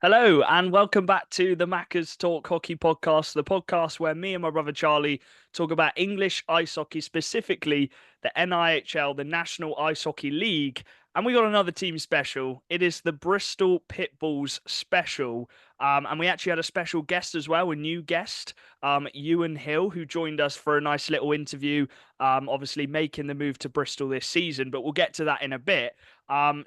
Hello, and welcome back to the Macca's Talk Hockey Podcast, the podcast where me and my brother Charlie talk about English ice hockey, specifically the NIHL, the National Ice Hockey League. And we got another team special. It is the Bristol Pitbulls special. And we actually had a special guest as well, a new guest, Ewan Hill, who joined us for a nice little interview, obviously making the move to Bristol this season. But we'll get to that in a bit. I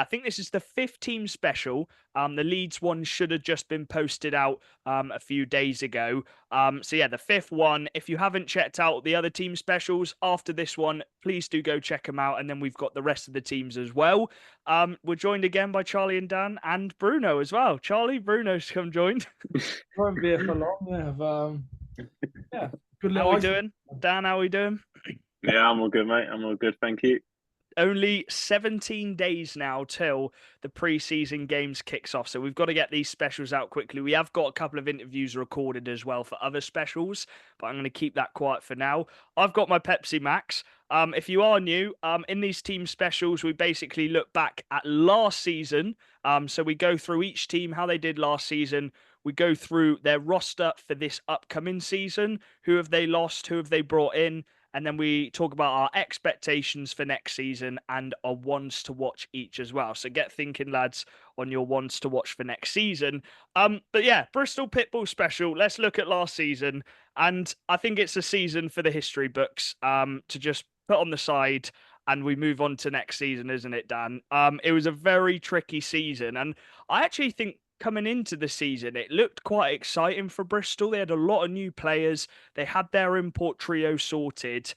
think this is the fifth team special. The Leeds one should have just been posted out a few days ago. The fifth one. If you haven't checked out the other team specials after this one, please do go check them out. And then we've got the rest of the teams as well. We're joined again by Charlie and Dan and Bruno as well. Charlie, Bruno's come joined. Won't be here for long. Yeah. Good How little we doing? Dan, how we doing? Yeah, I'm all good, mate. I'm all good, thank you. Only 17 days now till the pre-season games kicks off, so we've got to get these specials out quickly. We have got a couple of interviews recorded as well for other specials, but I'm going to keep that quiet for now. I've got my Pepsi Max. If you are new, in these team specials, we basically look back at last season. So we go through each team, how they did last season. We go through their roster for this upcoming season. Who have they lost? Who have they brought in? And then we talk about our expectations for next season and our ones to watch each as well. So get thinking, lads, on your ones to watch for next season. Bristol Pitbull special. Let's look at last season. And I think it's a season for the history books to just put on the side and we move on to next season, isn't it, Dan? It was a very tricky season. And I actually think coming into the season, it looked quite exciting for Bristol. They had a lot of new players. They had their import trio sorted,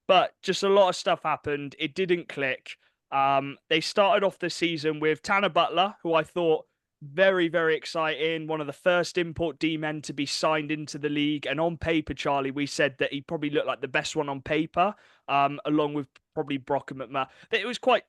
but just a lot of stuff happened. It didn't click. They started off the season with Tanner Butler, who I thought very, very exciting. One of the first import D-men to be signed into the league. And on paper, Charlie, we said that he probably looked like the best one on paper, along with probably Brock and McMahon. It was quite,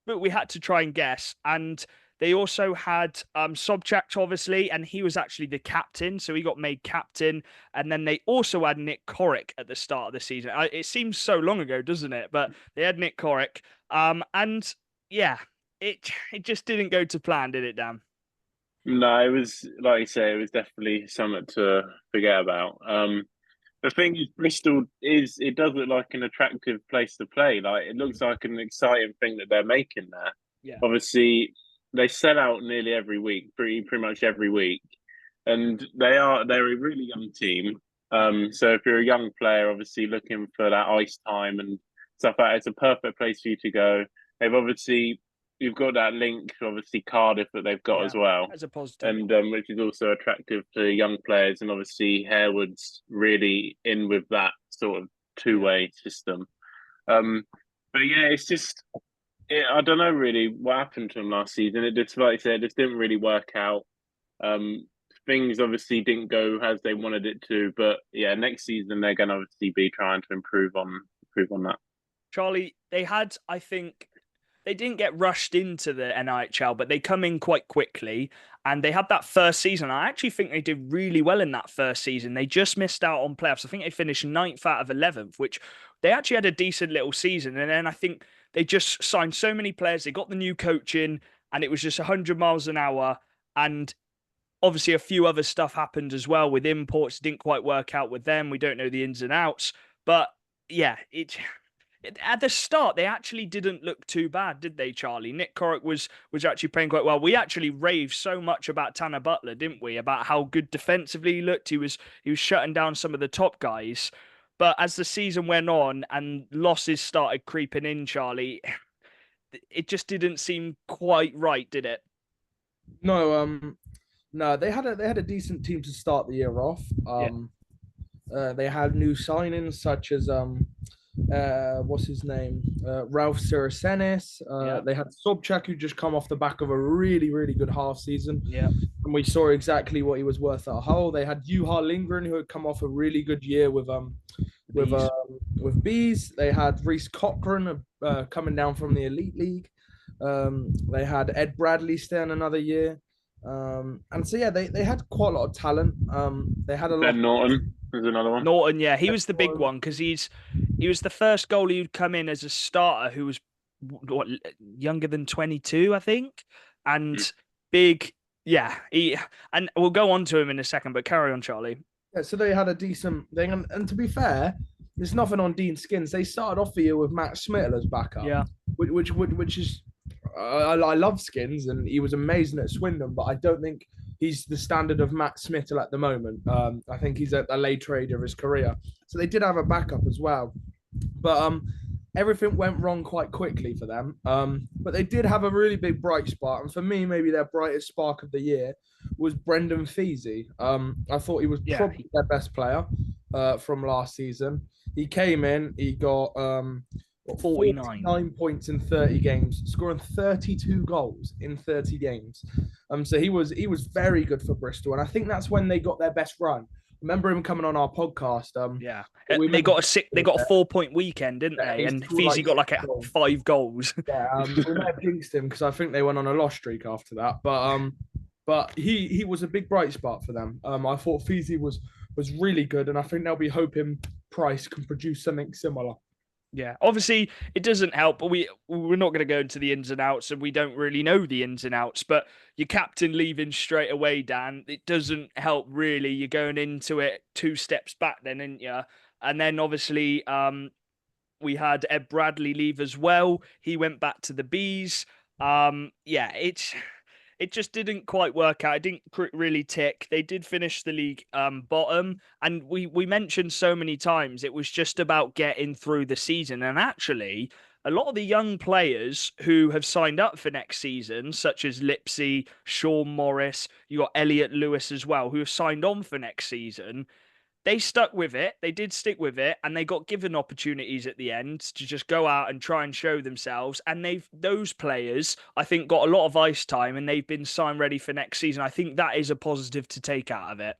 but we had to try and guess. And they also had Sobchak, obviously, and he was actually the captain, so he got made captain. And then they also had Nick Corrick at the start of the season. It seems so long ago, doesn't it? But they had Nick Corrick. It just didn't go to plan, did it, Dan? No, it was like you say, it was definitely something to forget about. The thing is, it does look like an attractive place to play. Like it looks like an exciting thing that they're making there. Yeah. Obviously, they sell out nearly every week, pretty much every week, and they're a really young team. So if you're a young player, obviously looking for that ice time and stuff like that, it's a perfect place for you to go. They've obviously you've got that link, obviously Cardiff that they've got as well, as a positive, and which is also attractive to young players. And obviously Harewood's really in with that sort of two-way system. But yeah, it's just I don't know really what happened to him last season. It just, like I said, it just didn't really work out. Things obviously didn't go as they wanted it to, but yeah, next season they're going to obviously be trying to improve on that. Charlie, I think they didn't get rushed into the NIHL, but they come in quite quickly and they had that first season. I actually think they did really well in that first season. They just missed out on playoffs. I think they finished 9th out of 11th, which they actually had a decent little season. And then I think they just signed so many players. They got the new coach in and it was just 100 miles an hour. And obviously a few other stuff happened as well with imports. It didn't quite work out with them. We don't know the ins and outs. But yeah, at the start, they actually didn't look too bad, did they, Charlie? Nick Corrick was actually playing quite well. We actually raved so much about Tanner Butler, didn't we? About how good defensively he looked. He was shutting down some of the top guys. But as the season went on and losses started creeping in, Charlie, it just didn't seem quite right, did it? No, they had a decent team to start the year off. They had new signings such as what's his name? Ralph Sirasenis. They had Sobchak, who just come off the back of a really, really good half season. Yeah. And we saw exactly what he was worth at Hull. They had Juha Lindgren, who had come off a really good year with Bees. They had Reece Cochran coming down from the Elite League. They had Ed Bradley staying another year. They had quite a lot of talent. They had a lot. Ben Norton was another one. Norton, yeah, he was the big one because he was the first goalie who'd come in as a starter who was younger than 22, I think, and big, Yeah, and we'll go on to him in a second, but carry on, Charlie. Yeah, so they had a decent thing, and to be fair, there's nothing on Dean Skins. They started off the year with Matt Smittle as backup, Yeah, which is I love Skins, and he was amazing at Swindon, but I don't think he's the standard of Matt Smittle at the moment. I think he's at the later age of his career. So they did have a backup as well, but everything went wrong quite quickly for them. But they did have a really big bright spot, and for me, maybe their brightest spark of the year was Brendan Feasy. I thought he was probably their best player from last season. He came in, he got 49 points in 30 games, scoring 32 goals in 30 games. So he was very good for Bristol, and I think that's when they got their best run. Remember him coming on our podcast. They got a 4-point weekend, didn't they? And Feasy got like 5 goals. Yeah, we might have jinxed him because I think they went on a loss streak after that. But he was a big bright spot for them. I thought Feasy was really good, and I think they'll be hoping Price can produce something similar. Yeah, obviously it doesn't help, but we're not going to go into the ins and outs, and we don't really know the ins and outs. But your captain leaving straight away, Dan, it doesn't help really. You're going into it 2 steps back, then, aren't you? And then obviously we had Ed Bradley leave as well. He went back to the Bees. It just didn't quite work out. It didn't really tick. They did finish the league bottom. And we mentioned so many times it was just about getting through the season. And actually, a lot of the young players who have signed up for next season, such as Lipsy, Sean Morris, you got Elliot Lewis as well, who have signed on for next season, they stuck with it. They did stick with it, and they got given opportunities at the end to just go out and try and show themselves. And those players, I think, got a lot of ice time, and they've been signed ready for next season. I think that is a positive to take out of it.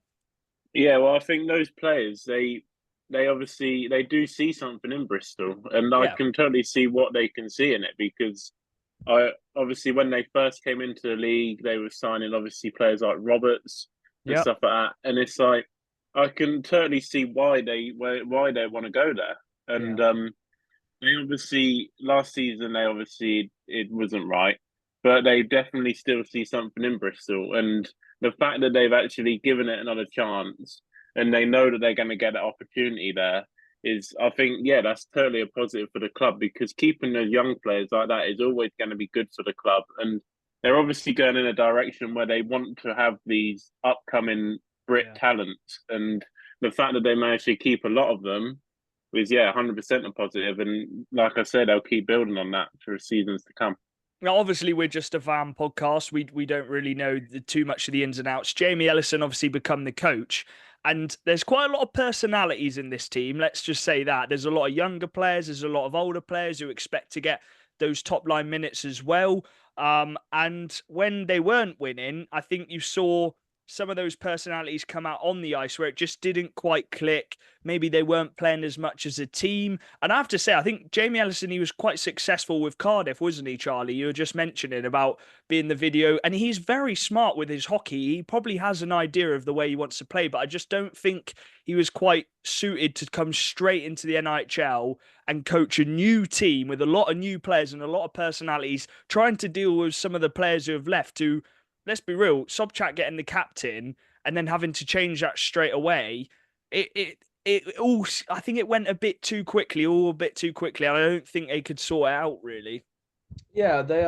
Yeah, well, I think those players, they obviously they do see something in Bristol, and I can totally see what they can see in it, because obviously when they first came into the league, they were signing obviously players like Roberts and stuff like that, and it's like, I can totally see why they want to go there. And they obviously last season it wasn't right, but they definitely still see something in Bristol. And the fact that they've actually given it another chance, and they know that they're going to get an opportunity there, is, I think, that's totally a positive for the club, because keeping the young players like that is always going to be good for the club. And they're obviously going in a direction where they want to have these upcoming Brit talent, and the fact that they managed to keep a lot of them is 100% a positive, and like I said, they'll keep building on that for seasons to come. Now, obviously, we're just a van podcast. We don't really know too much of the ins and outs. Jamie Ellison obviously become the coach, and there's quite a lot of personalities in this team. Let's just say that there's a lot of younger players, there's a lot of older players who expect to get those top line minutes as well. And when they weren't winning, I think you saw some of those personalities come out on the ice where it just didn't quite click. Maybe they weren't playing as much as a team. And I have to say, I think Jamie Ellison, he was quite successful with Cardiff, wasn't he, Charlie? You were just mentioning about being the video. And he's very smart with his hockey. He probably has an idea of the way he wants to play, but I just don't think he was quite suited to come straight into the NHL and coach a new team with a lot of new players and a lot of personalities, trying to deal with some of the players who have left to, let's be real, Sobchak getting the captain and then having to change that straight away. It all, I think it went a bit too quickly. And I don't think they could sort it out really. Yeah, they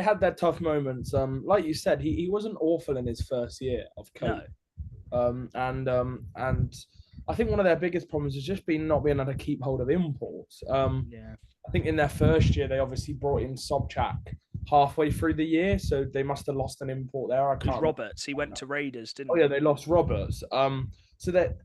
had their tough moments. Like you said, he wasn't awful in his first year of coach. No. And I think one of their biggest problems has just been not being able to keep hold of imports. I think in their first year, they obviously brought in Sobchak halfway through the year, so they must have lost an import there. I can't. Roberts, he went to Raiders, didn't he? Oh yeah, they lost Roberts. So that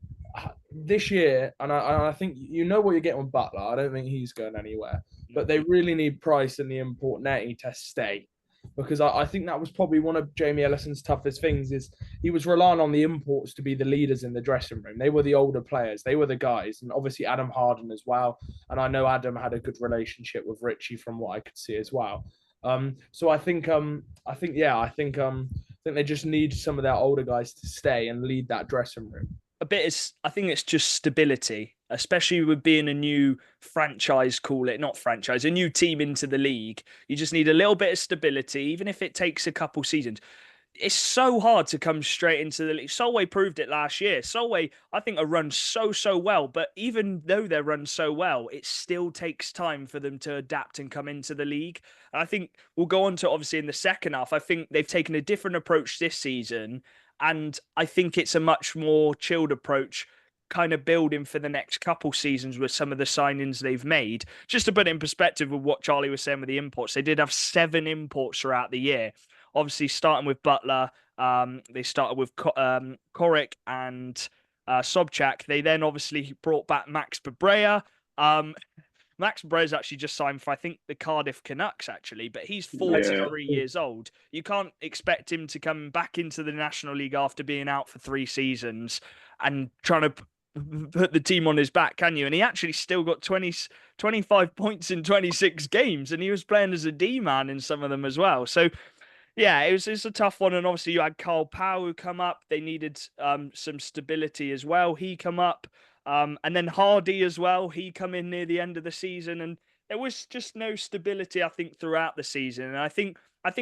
this year, and I think you know what you're getting with Butler. I don't think he's going anywhere, but they really need Price and the import Netty to stay, because I think that was probably one of Jamie Ellison's toughest things, is he was relying on the imports to be the leaders in the dressing room. They were the older players. They were the guys. And obviously Adam Harden as well. And I know Adam had a good relationship with Richie from what I could see as well. So I think they just need some of their older guys to stay and lead that dressing room. I think it's just stability, especially with being a new franchise, a new team into the league. You just need a little bit of stability, even if it takes a couple seasons. it's so hard to come straight into the league. Solway proved it last year. Solway, I think, are run so well, but even though they're run so well, it still takes time for them to adapt and come into the league. And I think we'll go on to obviously in the second half. I think they've taken a different approach this season, and I think it's a much more chilled approach, kind of building for the next couple seasons with some of the signings they've made. Just to put it in perspective with what Charlie was saying with the imports, they did have 7 imports throughout the year. Obviously, starting with Butler, they started with Korik and Sobchak. They then obviously brought back Max Babrea. Max Babrea's actually just signed for, I think, the Cardiff Canucks, actually, but he's 43 years old. You can't expect him to come back into the National League after being out for 3 seasons and trying to put the team on his back, can you? And he actually still got 25 points in 26 games, and he was playing as a D-man in some of them as well. So, yeah, it's a tough one. And obviously you had Carl Powell who come up. They needed some stability as well. He come up. And then Hardy as well. He come in near the end of the season. And there was just no stability, I think, throughout the season. And I think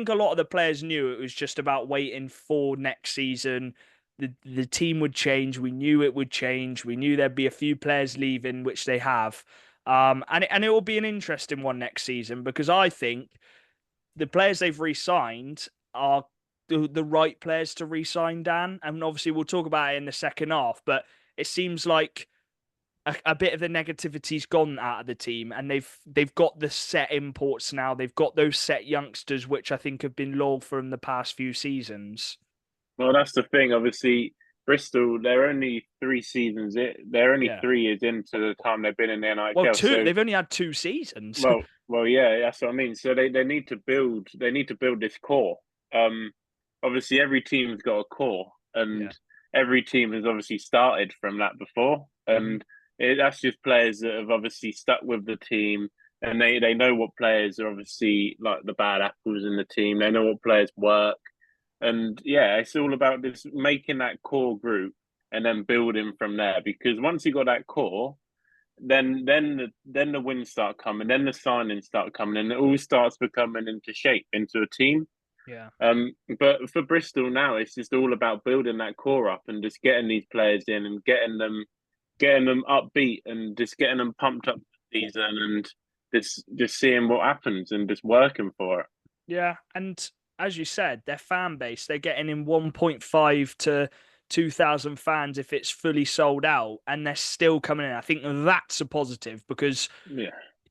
a lot of the players knew it was just about waiting for next season. The team would change. We knew it would change. We knew there'd be a few players leaving, which they have. And it will be an interesting one next season, because I think the players they've re-signed are the right players to re-sign, Dan. And obviously we'll talk about it in the second half, but it seems like a bit of the negativity's gone out of the team, and they've got the set imports now. They've got those set youngsters, which I think have been loyal from the past few seasons. Well, that's the thing. Obviously, Bristol, they're only 3 seasons. They're only 3 years into the time they've been in the NIL. Well, they've only had 2 seasons. Well, yeah, that's what I mean. So they need to build. They need to build this core. Obviously, every team's got a core, and every team has obviously started from that before. And that's just players that have obviously stuck with the team, and they know what players are obviously like the bad apples in the team. They know what players work. And yeah, it's all about this making that core group and then building from there. Because once you got that core, then the wins start coming, then the signings start coming, and it all starts becoming into shape, into a team. Yeah. But for Bristol now, it's just all about building that core up and just getting these players in and getting them upbeat and just getting them pumped up for the season and just seeing what happens and just working for it. Yeah, and as you said, their fan base, they're getting in 1.5 to 2,000 fans if it's fully sold out, and they're still coming in. I think that's a positive, because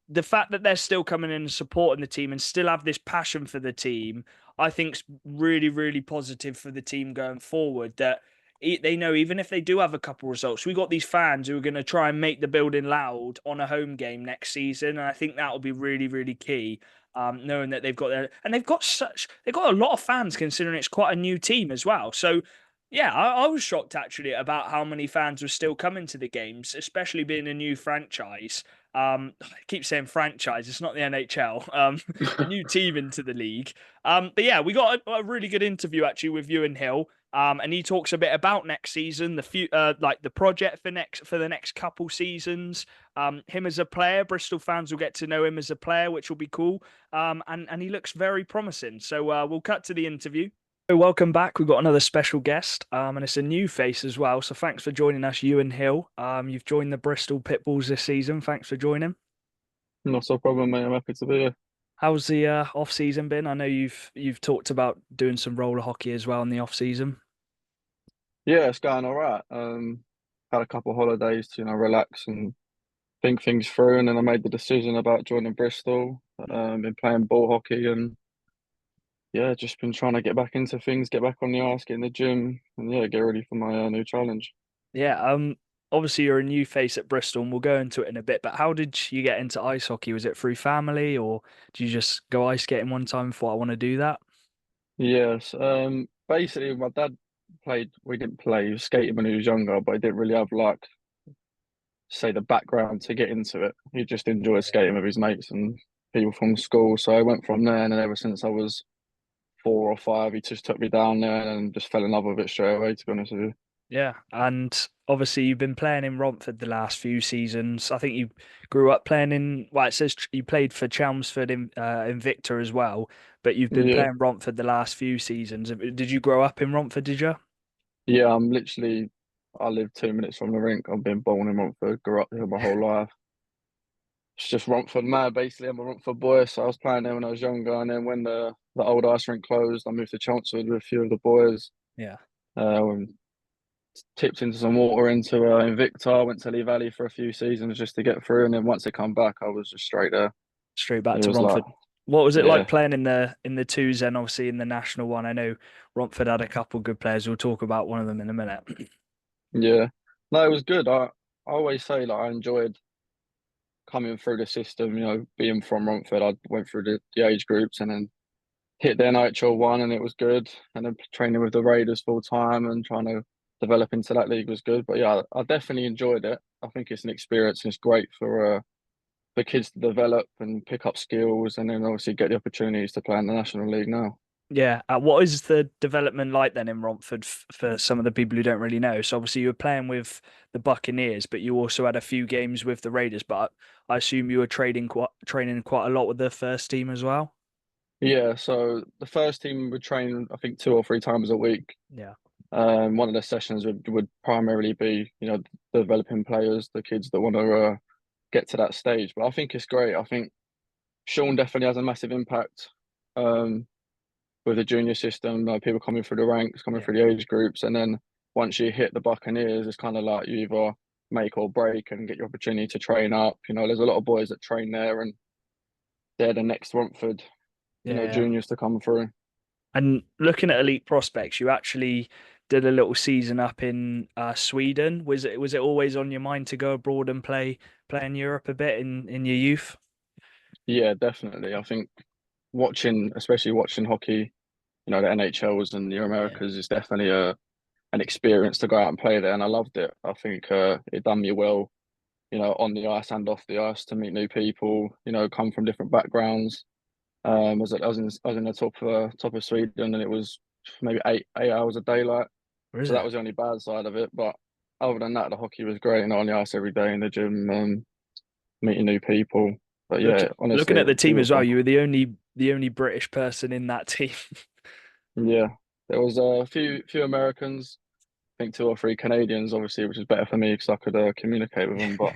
the fact that they're still coming in and supporting the team and still have this passion for the team, I think is really, really positive for the team going forward, that they know even if they do have a couple results, we got these fans who are going to try and make the building loud on a home game next season. And I think that will be really, really key. Knowing that they've got a lot of fans, considering it's quite a new team as well. So yeah, I was shocked actually about how many fans were still coming to the games, especially being a new franchise. I keep saying franchise, it's not the NHL. A new team into the league. But yeah, we got a really good interview actually with Ewan Hill. And he talks a bit about next season, like the project for the next couple seasons. Him as a player, Bristol fans will get to know him as a player, which will be cool. And he looks very promising. So we'll cut to the interview. So welcome back. We've got another special guest, and it's a new face as well. So thanks for joining us, Ewan Hill. You've joined the Bristol Pitbulls this season. Thanks for joining. Not a problem, mate. I'm happy to be here. How's the off season been? I know you've talked about doing some roller hockey as well in the off season. Yeah, it's going all right. Had a couple of holidays to relax and think things through, and then I made the decision about joining Bristol. Been playing ball hockey, and yeah, just been trying to get back into things, get back on the ice, get in the gym, and yeah, get ready for my new challenge. Yeah. Obviously you're a new face at Bristol, and we'll go into it in a bit. But how did you get into ice hockey? Was it through family, or did you just go ice skating one time and thought I want to do that? Yes. Basically, my dad played. We didn't play. He was skating when he was younger, but he didn't really have say the background to get into it. He just enjoyed skating with his mates and people from school. So I went from there, and then ever since I was 4 or 5, he just took me down there and just fell in love with it straight away, to be honest with you. Yeah, and obviously you've been playing in Romford the last few seasons. I think you grew up playing in. Well, it says you played for Chelmsford in Invicta as well, but you've been Yeah, playing Romford the last few seasons. Did you grow up in Romford? Did you? yeah. I live 2 minutes from the rink. I've been born in Romford, grew up here my whole life. It's just Romford mad, basically. I'm a Romford boy, so I was playing there when I was younger, and then when the old ice rink closed, I moved to Chelmsford with a few of the boys. Yeah, And tipped into some water into Invicta. Went to Lee Valley for a few seasons just to get through, and then once I come back, I was just straight there. straight back It to was like, Romford. What was it like yeah, playing in the twos and obviously in the national one? I know Romford had a couple good players. We'll talk about one of them in a minute. yeah. No, it was good. I always say like I enjoyed coming through the system. Being from Romford, I went through the age groups and then hit the NHL one, and it was good. And then training with the Raiders full time and trying to develop into that league was good. But yeah, I definitely enjoyed it. I think it's an experience and it's great for kids to develop and pick up skills, and then obviously get the opportunities to play in the National League now. Yeah, what is the development like then in Romford for some of the people who don't really know? So obviously you were playing with the Buccaneers, but you also had a few games with the Raiders. But I assume you were training quite a lot with the first team as well. Yeah, so the first team would train, I think, 2 or 3 times a week. Yeah, One of the sessions would primarily be, developing players, the kids that want to get to that stage. But I think it's great. I think Sean definitely has a massive impact um, with the junior system. People coming through the ranks, coming yeah, through the age groups, and then once you hit the Buccaneers, it's kind of like you either make or break and get your opportunity to train up. There's a lot of boys that train there, and they're the next Romford, yeah. juniors to come through. And looking at elite prospects, you actually did a little season up in Sweden. Was it always on your mind to go abroad and play in Europe a bit in your youth? Yeah, definitely. I think especially watching hockey, the NHLs and the Yeah, Americas is definitely an experience to go out and play there, and I loved it. I think it done me well, on the ice and off the ice to meet new people, come from different backgrounds. I was in the top of Sweden, and it was maybe 8 hours of daylight, or is so that it? was the only bad side of it. But other than that, the hockey was great, on the ice every day in the gym, meeting new people. But Look, yeah, looking honestly, at the it team was as well, fun. you were the only British person in that team. Yeah, there was a few Americans, I think 2 or 3 Canadians, obviously, which is better for me because I could communicate with them. But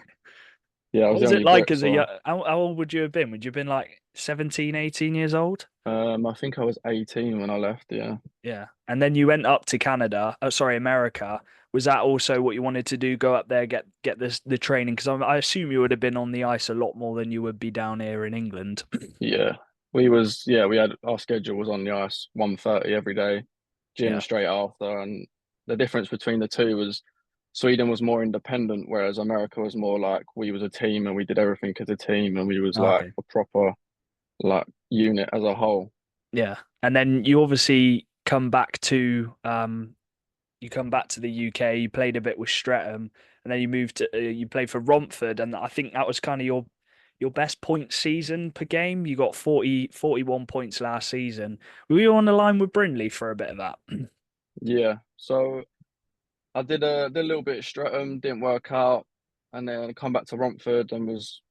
yeah, I was What the was it only like Brit, as a so young, how old would you have been? Would you have been like 17, 18 years old? I think I was 18 when I left. Yeah, Yeah. And then you went up to Canada, oh, sorry, America. Was that also what you wanted to do? Go up there, get the training? Because I assume you would have been on the ice a lot more than you would be down here in England. yeah. We had our schedule was on the ice 1:30 every day, gym Yeah. straight after, and the difference between the two was Sweden was more independent, whereas America was more like we was a team and we did everything as a team and we was like Okay. a proper like unit as a whole. Yeah. And then you obviously come back to the UK. You played a bit with Streatham, and then you moved to you played for Romford, and I think that was kind of your best point season per game. You got 41 points last season. Were you on the line with Brindley for a bit of that? Yeah, so I did a little bit at Streatham, didn't work out, and then come back to Romford and was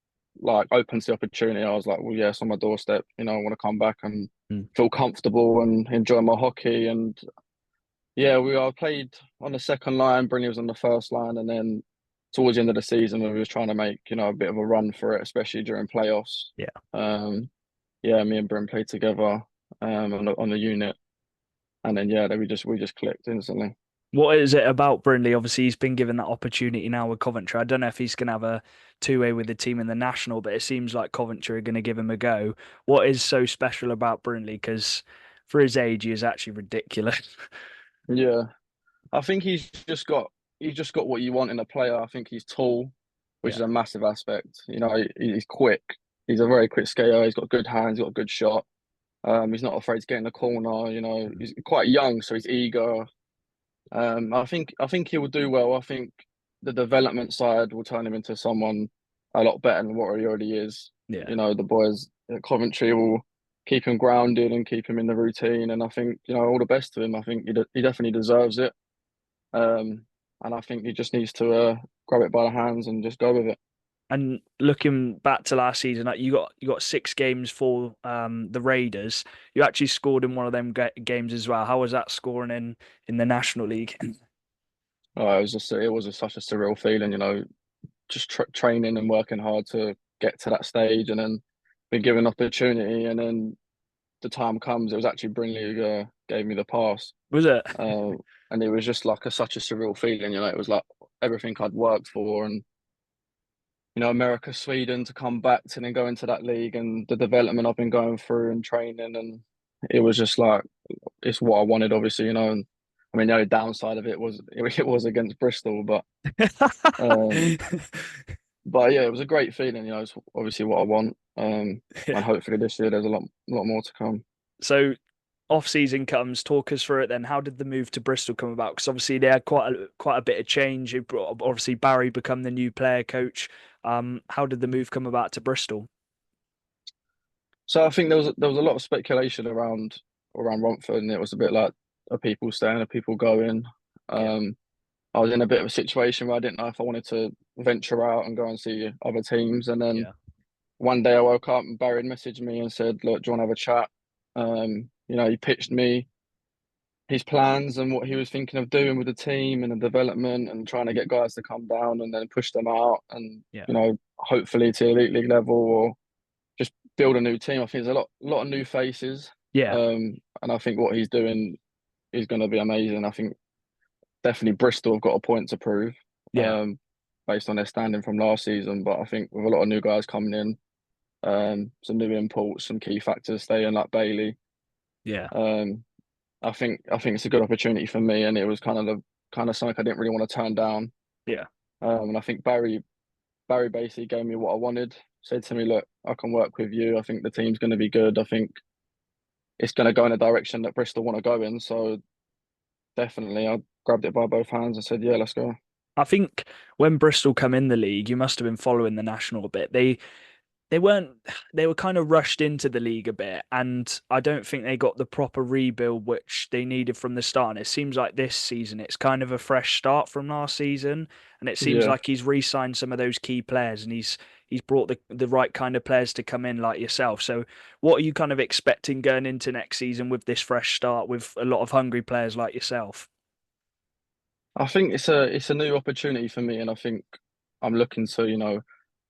like open to the opportunity. I was like, well, yeah, it's on my doorstep. I want to come back and Mm. feel comfortable and enjoy my hockey. And yeah, I played on the second line. Brynny was on the first line, and then towards the end of the season, when we was trying to make a bit of a run for it, especially during playoffs. Yeah. Yeah, me and Bryn played together on the unit, and then yeah, we just clicked instantly. What is it about Brindley? Obviously, he's been given that opportunity now with Coventry. I don't know if he's going to have a two-way with the team in the national, but it seems like Coventry are going to give him a go. What is so special about Brindley? Because for his age, he is actually ridiculous. Yeah, I think he's just got what you want in a player. I think he's tall, which is Yeah. a massive aspect. He's quick. He's a very quick skater. He's got good hands. He's got a good shot. He's not afraid to get in the corner. He's quite young, so he's eager. I think he will do well. I think the development side will turn him into someone a lot better than what he already is. Yeah. The boys at Coventry will keep him grounded and keep him in the routine. And I think all the best to him. I think he definitely deserves it. and I think he just needs to grab it by the hands and just go with it. And looking back to last season, like you got 6 games for the Raiders. You actually scored in one of them games as well. How was that scoring in the National League? Oh, it was such a surreal feeling, just training and working hard to get to that stage, and then being given opportunity, and then the time comes. It was actually Brinley who gave me the pass, Was it? and it was just like such a surreal feeling. It was like everything I'd worked for, and America, Sweden, to come back to then go into that league, and the development I've been going through and training, and it was just like it's what I wanted, obviously, and I mean the only downside of it was it was against Bristol, um, but yeah, it was a great feeling. It's obviously what I want, and hopefully this year there's a lot more to come. So off season comes, talk us through it then. How did the move to Bristol come about? Because obviously they had quite a bit of change. Obviously Barry become the new player coach. How did the move come about to Bristol? So I think there was a lot of speculation around Romford, and it was a bit like, are people staying, are people going? I was in a bit of a situation where I didn't know if I wanted to venture out and go and see other teams. And then one day I woke up and Barry messaged me and said, "Look, do you want to have a chat?" He pitched me his plans and what he was thinking of doing with the team and the development and trying to get guys to come down and then push them out and hopefully to elite league level or just build a new team. I think there's a lot of new faces. And I think what he's doing is going to be amazing. I think definitely Bristol have got a point to prove. Based on their standing from last season. But I think with a lot of new guys coming in, some new imports, some key factors staying like Bailey. I think it's a good opportunity for me, and it was kind of something I didn't really want to turn down. And I think Barry basically gave me what I wanted. Said to me, "Look, I can work with you. I think the team's going to be good. I think it's going to go in a direction that Bristol want to go in. So definitely, I grabbed it by both hands and said, yeah, let's go." I think when Bristol come in the league, you must have been following the National a bit. They were kind of rushed into the league a bit, and I don't think they got the proper rebuild which they needed from the start. And it seems like this season it's kind of a fresh start from last season, and it seems like he's re-signed some of those key players, and he's brought the right kind of players to come in like yourself. So what are you kind of expecting going into next season with this fresh start with a lot of hungry players like yourself? I think it's a new opportunity for me, and I think I'm looking to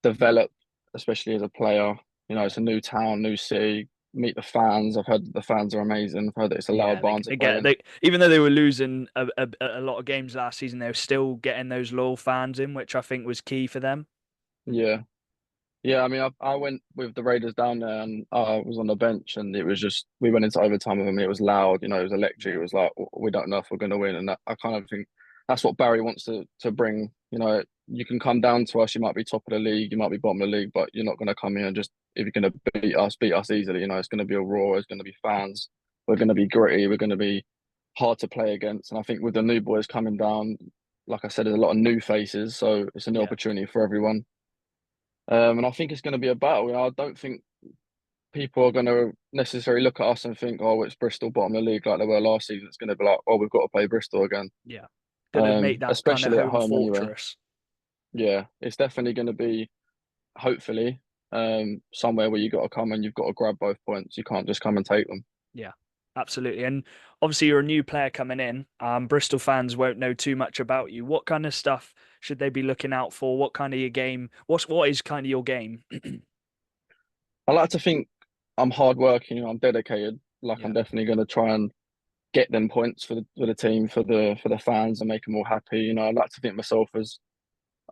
develop, especially as a player. It's a new town, new city. Meet the fans. I've heard the fans are amazing. I've heard that it's a loud barn to play in. Even though they were losing a lot of games last season, they were still getting those loyal fans in, which I think was key for them. Yeah. I mean, I went with the Raiders down there, and I was on the bench, and it was just we went into overtime with them. It was loud, it was electric. It was like we don't know if we're going to win, and I kind of think that's what Barry wants to bring. You can come down to us. You might be top of the league, you might be bottom of the league, but you're not going to come here and just if you're going to beat us easily. It's going to be a roar. It's going to be fans. We're going to be gritty. We're going to be hard to play against. And I think with the new boys coming down, like I said, there's a lot of new faces, so it's a new opportunity for everyone. And I think it's going to be a battle. I don't think people are going to necessarily look at us and think, "Oh, it's Bristol bottom of the league like they were last season." It's going to be like, "Oh, we've got to play Bristol again." Going to make that kind of especially at home home fortress. Anyway. It's definitely going to be, hopefully, somewhere where you got to come and you've got to grab both points. You can't just come and take them. Yeah, absolutely. And obviously, you're a new player coming in. Bristol fans won't know too much about you. What kind of stuff should they be looking out for? What kind of your game? What is kind of your game? I like to think I'm hardworking. I'm dedicated. I'm definitely going to try and get them points for the team, for the fans, and make them all happy. I like to think myself as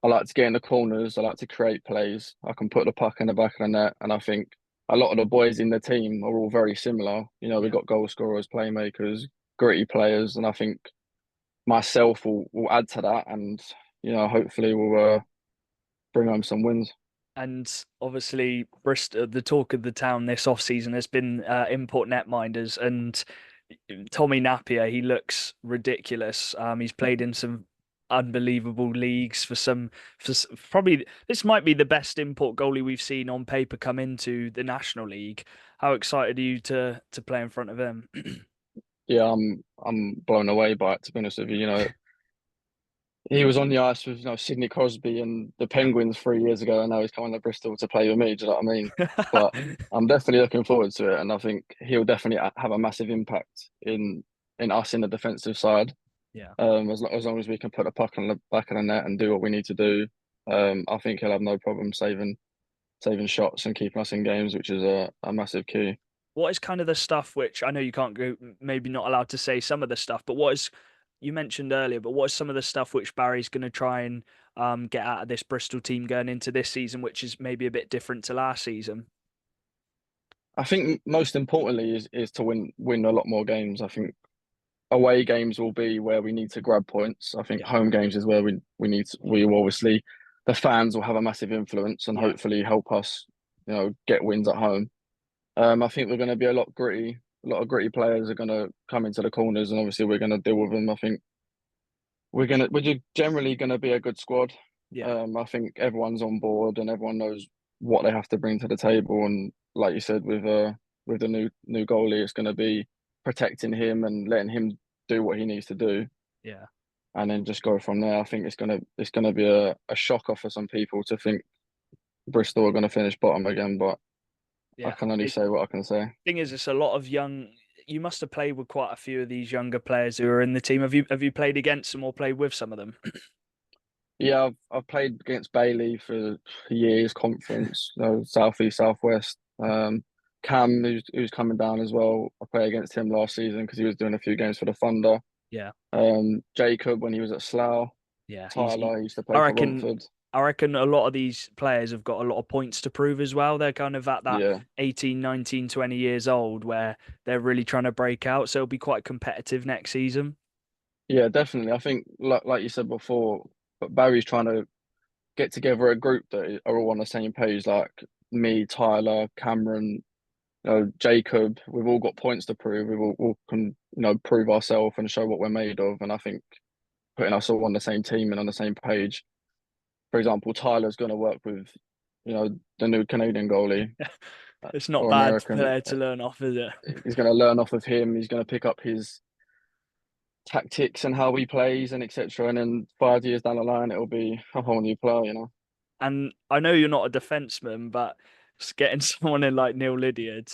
I like to get in the corners. I like to create plays. I can put the puck in the back of the net, and I think a lot of the boys in the team are all very similar. We've got goal scorers, playmakers, gritty players, and I think myself will add to that, and hopefully we'll bring home some wins. And obviously, Bristol, the talk of the town this off-season has been import netminders and Tommy Napier. He looks ridiculous. He's played in some unbelievable leagues for probably this might be the best import goalie we've seen on paper come into the National League. How excited are you to play in front of him? Yeah, I'm blown away by it, to be honest with you. he was on the ice with Sidney Crosby and the Penguins 3 years ago, and now he's coming to Bristol to play with me. Do you know what I mean? But I'm definitely looking forward to it, and I think he'll definitely have a massive impact in us in the defensive side. Yeah. As long as we can put the puck on the back of the net and do what we need to do, I think he'll have no problem saving shots and keeping us in games, which is a massive key. What is kind of the stuff which I know you can't go, maybe not allowed to say some of the stuff, but what is, you mentioned earlier, but what is some of the stuff which Barry's going to try and get out of this Bristol team going into this season, which is maybe a bit different to last season? I think most importantly is to win a lot more games. I think away games will be where we need to grab points. I think home games is where we obviously, the fans will have a massive influence and hopefully help us, get wins at home. I think we're going to be a lot of gritty players are going to come into the corners, and obviously we're going to deal with them. I think we're generally going to be a good squad. I think everyone's on board and everyone knows what they have to bring to the table. And like you said, with the new goalie, it's going to be protecting him and letting him do what he needs to do. Yeah. And then just go from there. I think it's gonna be a shocker for some people to think Bristol are going to finish bottom again, but I can only say what I can say. Thing is, it's a lot of young. You must have played with quite a few of these younger players who are in the team. Have you played against them or played with some of them? Yeah, I've played against Bailey for years, conference, South East, South West. Cam, who's coming down as well. I played against him last season because he was doing a few games for the Thunder. Yeah. Jacob when he was at Slough. Yeah. Tyler used to play for Romford. I reckon a lot of these players have got a lot of points to prove as well. They're kind of at that 18, 19, 20 years old where they're really trying to break out. So it'll be quite competitive next season. Yeah, definitely. I think, like you said before, but Barry's trying to get together a group that are all on the same page, like me, Tyler, Cameron, Jacob. We've all got points to prove. We all can, prove ourselves and show what we're made of. And I think putting us all on the same team and on the same page. For example, Tyler's going to work with, the new Canadian goalie. It's not bad American player to learn off, is it? He's going to learn off of him. He's going to pick up his tactics and how he plays and etc. And then 5 years down the line, it'll be a whole new player, And I know you're not a defenseman, but just getting someone in like Neil Lydiard,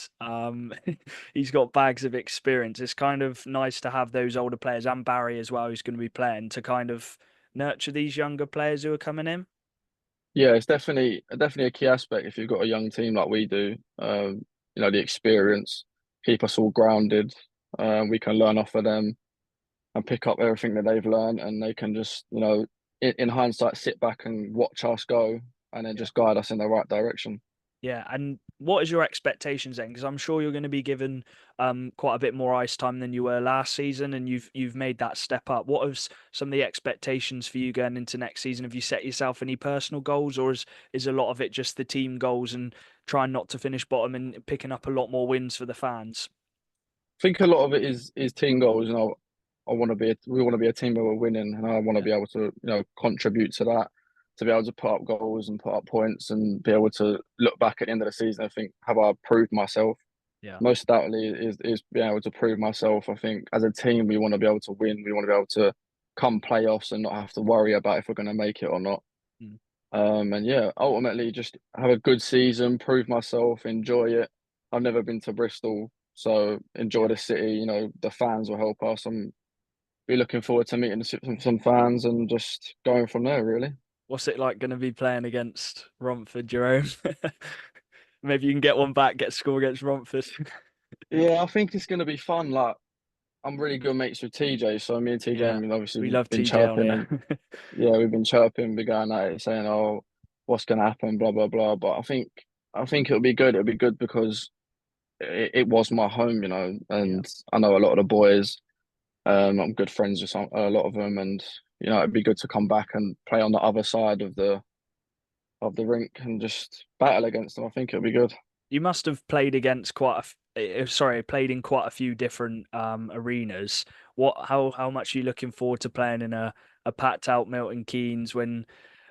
he's got bags of experience. It's kind of nice to have those older players and Barry as well, who's going to be playing, to kind of nurture these younger players who are coming in. Yeah, it's definitely a key aspect if you've got a young team like we do. The experience, keep us all grounded. We can learn off of them and pick up everything that they've learned, and they can just, in hindsight, sit back and watch us go and then just guide us in the right direction. Yeah, and what is your expectations then? Because I'm sure you're going to be given quite a bit more ice time than you were last season, and you've made that step up. What are some of the expectations for you going into next season? Have you set yourself any personal goals, or is a lot of it just the team goals and trying not to finish bottom and picking up a lot more wins for the fans? I think a lot of it is team goals. We want to be a team where we're winning, and I want to be able to contribute to that, to be able to put up goals and put up points and be able to look back at the end of the season and think, have I proved myself? Yeah. Most undoubtedly is being able to prove myself. I think as a team we want to be able to win. We want to be able to come playoffs and not have to worry about if we're going to make it or not. And yeah, ultimately just have a good season, prove myself, enjoy it. I've never been to Bristol, so enjoy the city. The fans will help us. I'm be looking forward to meeting some fans and just going from there, really. What's it like going to be playing against Romford, Jerome? Maybe you can get one back, get a score against Romford. Yeah, I think it's going to be fun. Like, I'm really good mates with TJ, so me and TJ, obviously we love been TJ chirping. We've been chirping, been going at it, saying, "Oh, what's going to happen?" Blah blah blah. But I think it'll be good. It'll be good because it was my home, and I know a lot of the boys. I'm good friends with a lot of them, and it'd be good to come back and play on the other side of the rink and just battle against them. I think it'll be good. You must have played against played in quite a few different arenas. How much are you looking forward to playing in a packed out Milton Keynes when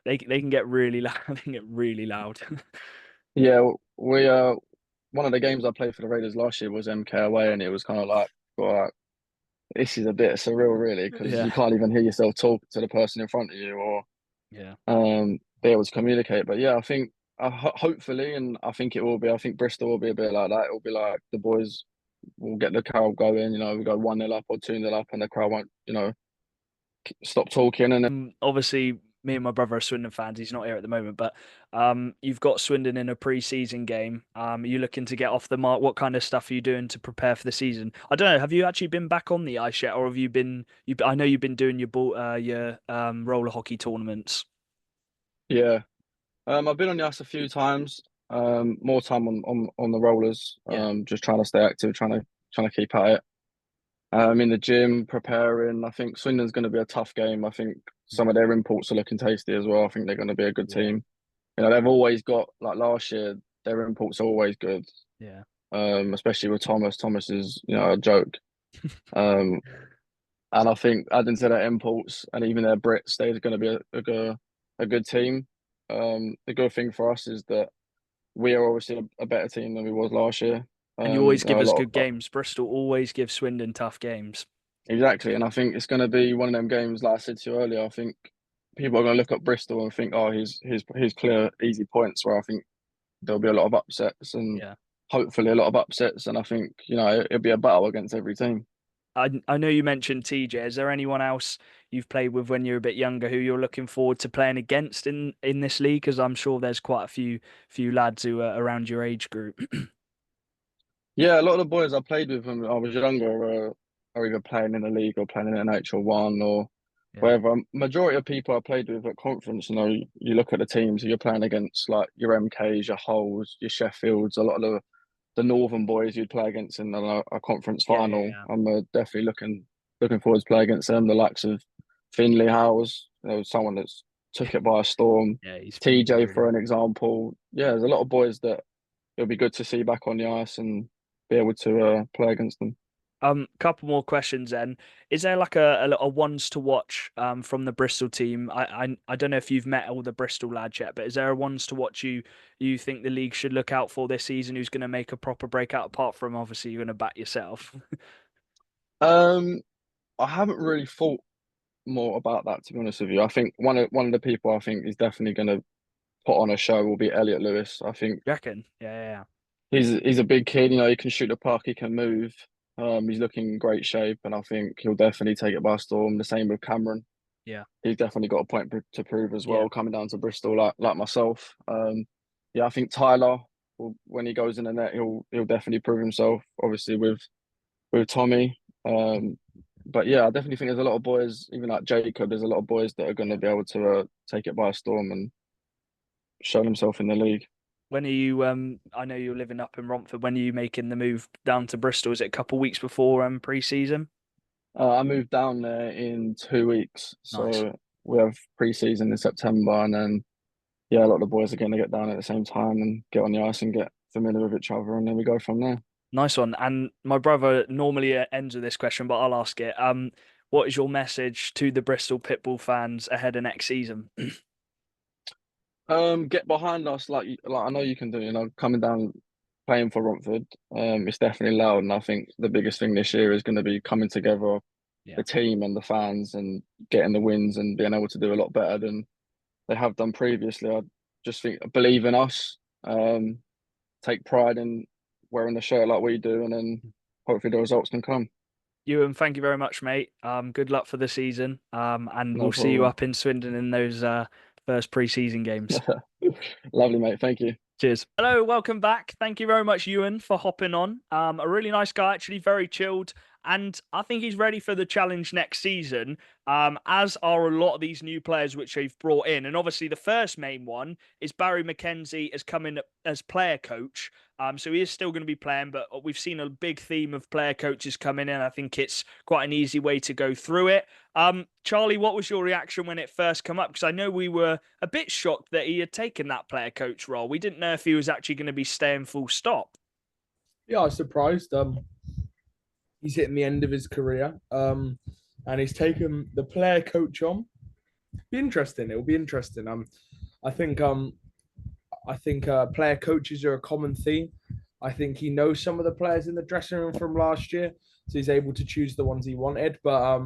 they can get really loud? They can get really loud. Yeah, we one of the games I played for the Raiders last year was MK away, and it was kind of like, well, this is a bit surreal, really, because you can't even hear yourself talk to the person in front of you or be able to communicate. But yeah, I think hopefully, and I think it will be. I think Bristol will be a bit like that. It will be like the boys will get the crowd going. You know, we go 1-0 up or 2-0 up, and the crowd won't, stop talking. And obviously, me and my brother are Swindon fans. He's not here at the moment, but you've got Swindon in a pre-season game. Are you looking to get off the mark? What kind of stuff are you doing to prepare for the season? I don't know. Have you actually been back on the ice yet, or have you been? I know you've been doing your roller hockey tournaments. Yeah, I've been on the ice a few times. More time on the rollers. Just trying to stay active, trying to keep at it. In the gym, preparing. I think Swindon's going to be a tough game. I think some of their imports are looking tasty as well. I think they're going to be a good team. You know, they've always got, like last year, their imports are always good. Yeah. Especially with Thomas. Thomas is, a joke. And I think adding to their imports and even their Brits, they're going to be a good team. The good thing for us is that we are obviously a better team than we was last year. And you always give us good games. Bristol always gives Swindon tough games. Exactly, and I think it's going to be one of them games. Like I said to you earlier, I think people are going to look at Bristol and think, "Oh, he's clear, easy points." Where I think there'll be a lot of upsets and hopefully a lot of upsets. And I think it'll be a battle against every team. I know you mentioned TJ. Is there anyone else you've played with when you're a bit younger who you're looking forward to playing against in this league? Because I'm sure there's quite a few lads who are around your age group. Yeah, a lot of the boys I played with when I was younger are either playing in the league or playing in NHL1 or wherever. Majority of people I played with at conference, you look at the teams you're playing against, like your MKs, your Hulls, your Sheffields, a lot of the Northern boys you'd play against in a conference final. I'm definitely looking forward to play against them. The likes of Finley Howes, someone that's took it by a storm. TJ, for an example. Yeah, there's a lot of boys that it'll be good to see back on the ice and be able to play against them. Couple more questions then. Is there like a ones to watch from the Bristol team? I don't know if you've met all the Bristol lads yet, but is there a ones to watch you think the league should look out for this season? Who's going to make a proper breakout apart from obviously you're going to bat yourself? I haven't really thought more about that, to be honest with you. I think one of the people I think is definitely going to put on a show will be Elliot Lewis. I think. You reckon? Yeah. He's a big kid. He can shoot the puck. He can move. He's looking in great shape, and I think he'll definitely take it by storm. The same with Cameron. Yeah, he's definitely got a point to prove as well. Coming down to Bristol, like myself. I think Tyler, when he goes in the net, he'll definitely prove himself. Obviously with Tommy. But yeah, I definitely think there's a lot of boys, even like Jacob. There's a lot of boys that are going to be able to take it by storm and show themselves in the league. When are you? I know you're living up in Romford. When are you making the move down to Bristol? Is it a couple of weeks before pre-season? I moved down there in 2 weeks, Nice. So we have pre-season in September, and then a lot of the boys are going to get down at the same time and get on the ice and get familiar with each other, and then we go from there. Nice one. And my brother normally ends with this question, but I'll ask it. What is your message to the Bristol Pitbull fans ahead of next season? Get behind us like I know you can do. Coming down, playing for Romford. It's definitely loud, and I think the biggest thing this year is going to be coming together, the team and the fans, and getting the wins and being able to do a lot better than they have done previously. I just think believe in us. Take pride in wearing the shirt like we do, and then hopefully the results can come. Ewan, thank you very much, mate. Good luck for the season. And we'll see you up in Swindon in those first pre-season games. Lovely, mate. Thank you. Cheers. Hello, welcome back. Thank you very much, Ewan, for hopping on. A really nice guy, actually, very chilled. And I think he's ready for the challenge next season, as are a lot of these new players which they've brought in. And obviously the first main one is Barry McKenzie has come in as player coach. So he is still going to be playing, but we've seen a big theme of player coaches coming in. I think it's quite an easy way to go through it. Charlie, what was your reaction when it first came up? Because I know we were a bit shocked that he had taken that player coach role. We didn't know if he was actually going to be staying full stop. Yeah, I was surprised. He's hitting the end of his career, and he's taken the player coach on. It'll be interesting. I think player coaches are a common theme. I think he knows some of the players in the dressing room from last year. so he's able to choose the ones he wanted. But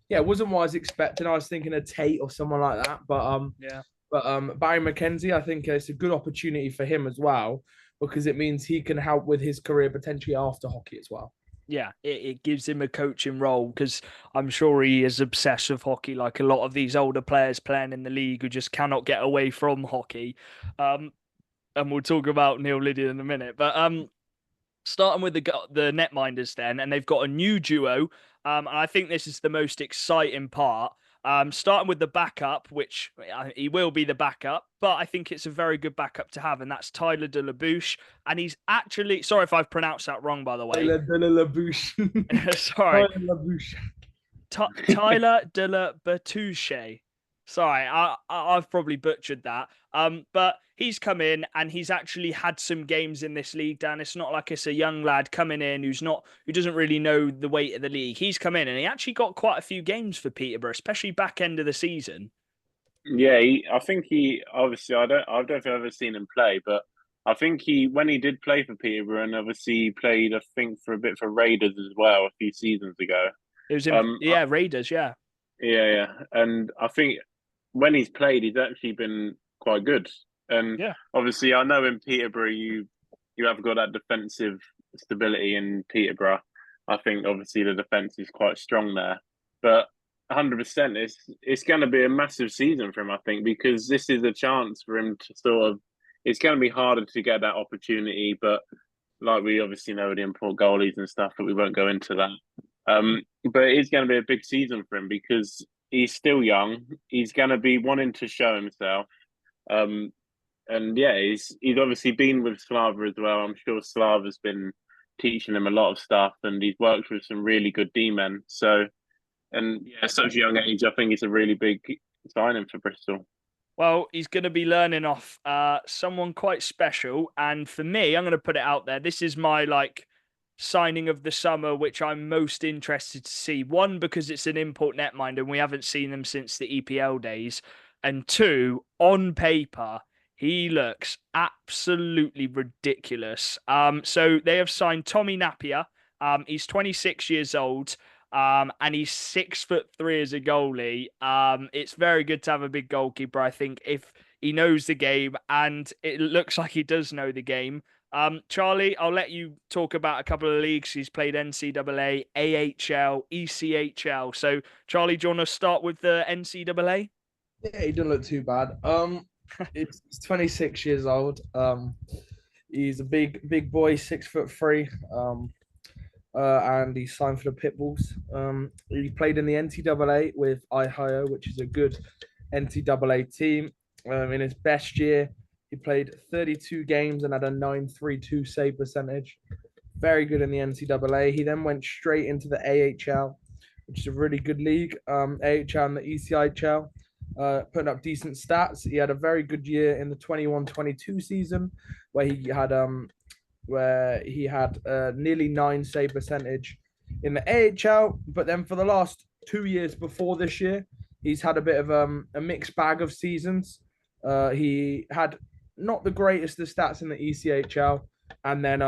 yeah, it wasn't what I was expecting. I was thinking a Tate or someone like that. But Yeah. Barry McKenzie, I think it's a good opportunity for him as well, because it means he can help with his career potentially after hockey as well. Yeah, it gives him a coaching role, because I'm sure he is obsessed with hockey, like a lot of these older players playing in the league who just cannot get away from hockey. And we'll talk about Neil Lydiard in a minute. But starting with the netminders then, and they've got a new duo. And I think this is the most exciting part. Starting with the backup, which he will be the backup, but I think it's a very good backup to have, and that's Tyler de la Bouche. And he's actually, sorry if I've pronounced that wrong, by the way. Tyler de la Bouche. Sorry. Tyler de la Bouche. Tyler de la Bouche. Sorry, I've probably butchered that. But he's come in and he's actually had some games in this league, Dan. It's not like it's a young lad coming in who doesn't really know the weight of the league. He's come in and he actually got quite a few games for Peterborough, especially back end of the season. Yeah, I think he obviously I don't think I've ever seen him play, but I think when he did play for Peterborough, and obviously he played I think for a bit for Raiders as well a few seasons ago. It was Raiders, yeah. Yeah, and I think when he's played, he's actually been quite good. And obviously, I know in Peterborough, you have got that defensive stability in Peterborough. I think obviously the defense is quite strong there, but 100%, it's going to be a massive season for him. I think because this is a chance for him to sort of. It's going to be harder to get that opportunity, but like we obviously know the import goalies and stuff, but we won't go into that. But it's going to be a big season for him because he's still young. He's going to be wanting to show himself. And yeah, he's obviously been with Slava as well. I'm sure Slava's been teaching him a lot of stuff, and he's worked with some really good D-men. So, and yeah, at such a young age, I think it's a really big signing for Bristol. Well, he's going to be learning off someone quite special. And for me, I'm going to put it out there. This is my signing of the summer, which I'm most interested to see. One, because it's an import netminder and we haven't seen them since the EPL days. And two, on paper, he looks absolutely ridiculous. So they have signed Tommy Napier. He's 26 years old. And he's 6'3" as a goalie. It's very good to have a big goalkeeper, I think, if he knows the game, and it looks like he does know the game. Charlie, I'll let you talk about a couple of leagues. He's played NCAA, AHL, ECHL. So, Charlie, do you want to start with the NCAA? Yeah, he doesn't look too bad. He's 26 years old. He's a big boy, 6'3". And he signed for the Pitbulls. He played in the NCAA with Ohio, which is a good NCAA team. In his best year, he played 32 games and had a .932 save percentage. Very good in the NCAA. He then went straight into the AHL, which is a really good league. AHL and the ECHL, putting up decent stats. He had a very good year in the 21-22 season, where he had nearly 9 save percentage in the AHL. But then for the last 2 years before this year, he's had a bit of a mixed bag of seasons. He had not the greatest of stats in the ECHL. And then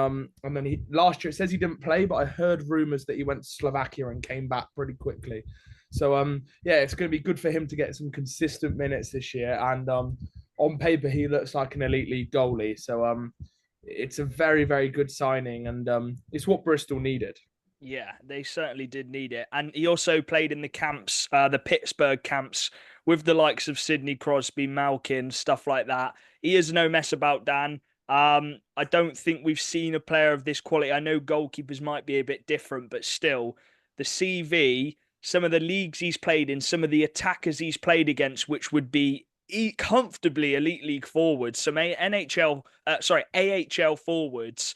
last year, it says he didn't play, but I heard rumors that he went to Slovakia and came back pretty quickly. So, yeah, it's going to be good for him to get some consistent minutes this year. And on paper, he looks like an elite league goalie. So, it's a very, very good signing, and it's what Bristol needed. Yeah, they certainly did need it. And he also played in the camps, the Pittsburgh camps, with the likes of Sidney Crosby, Malkin, stuff like that. He is no mess about, Dan. I don't think we've seen a player of this quality. I know goalkeepers might be a bit different, but still, the CV, some of the leagues he's played in, some of the attackers he's played against, which would be comfortably elite league forwards, some AHL forwards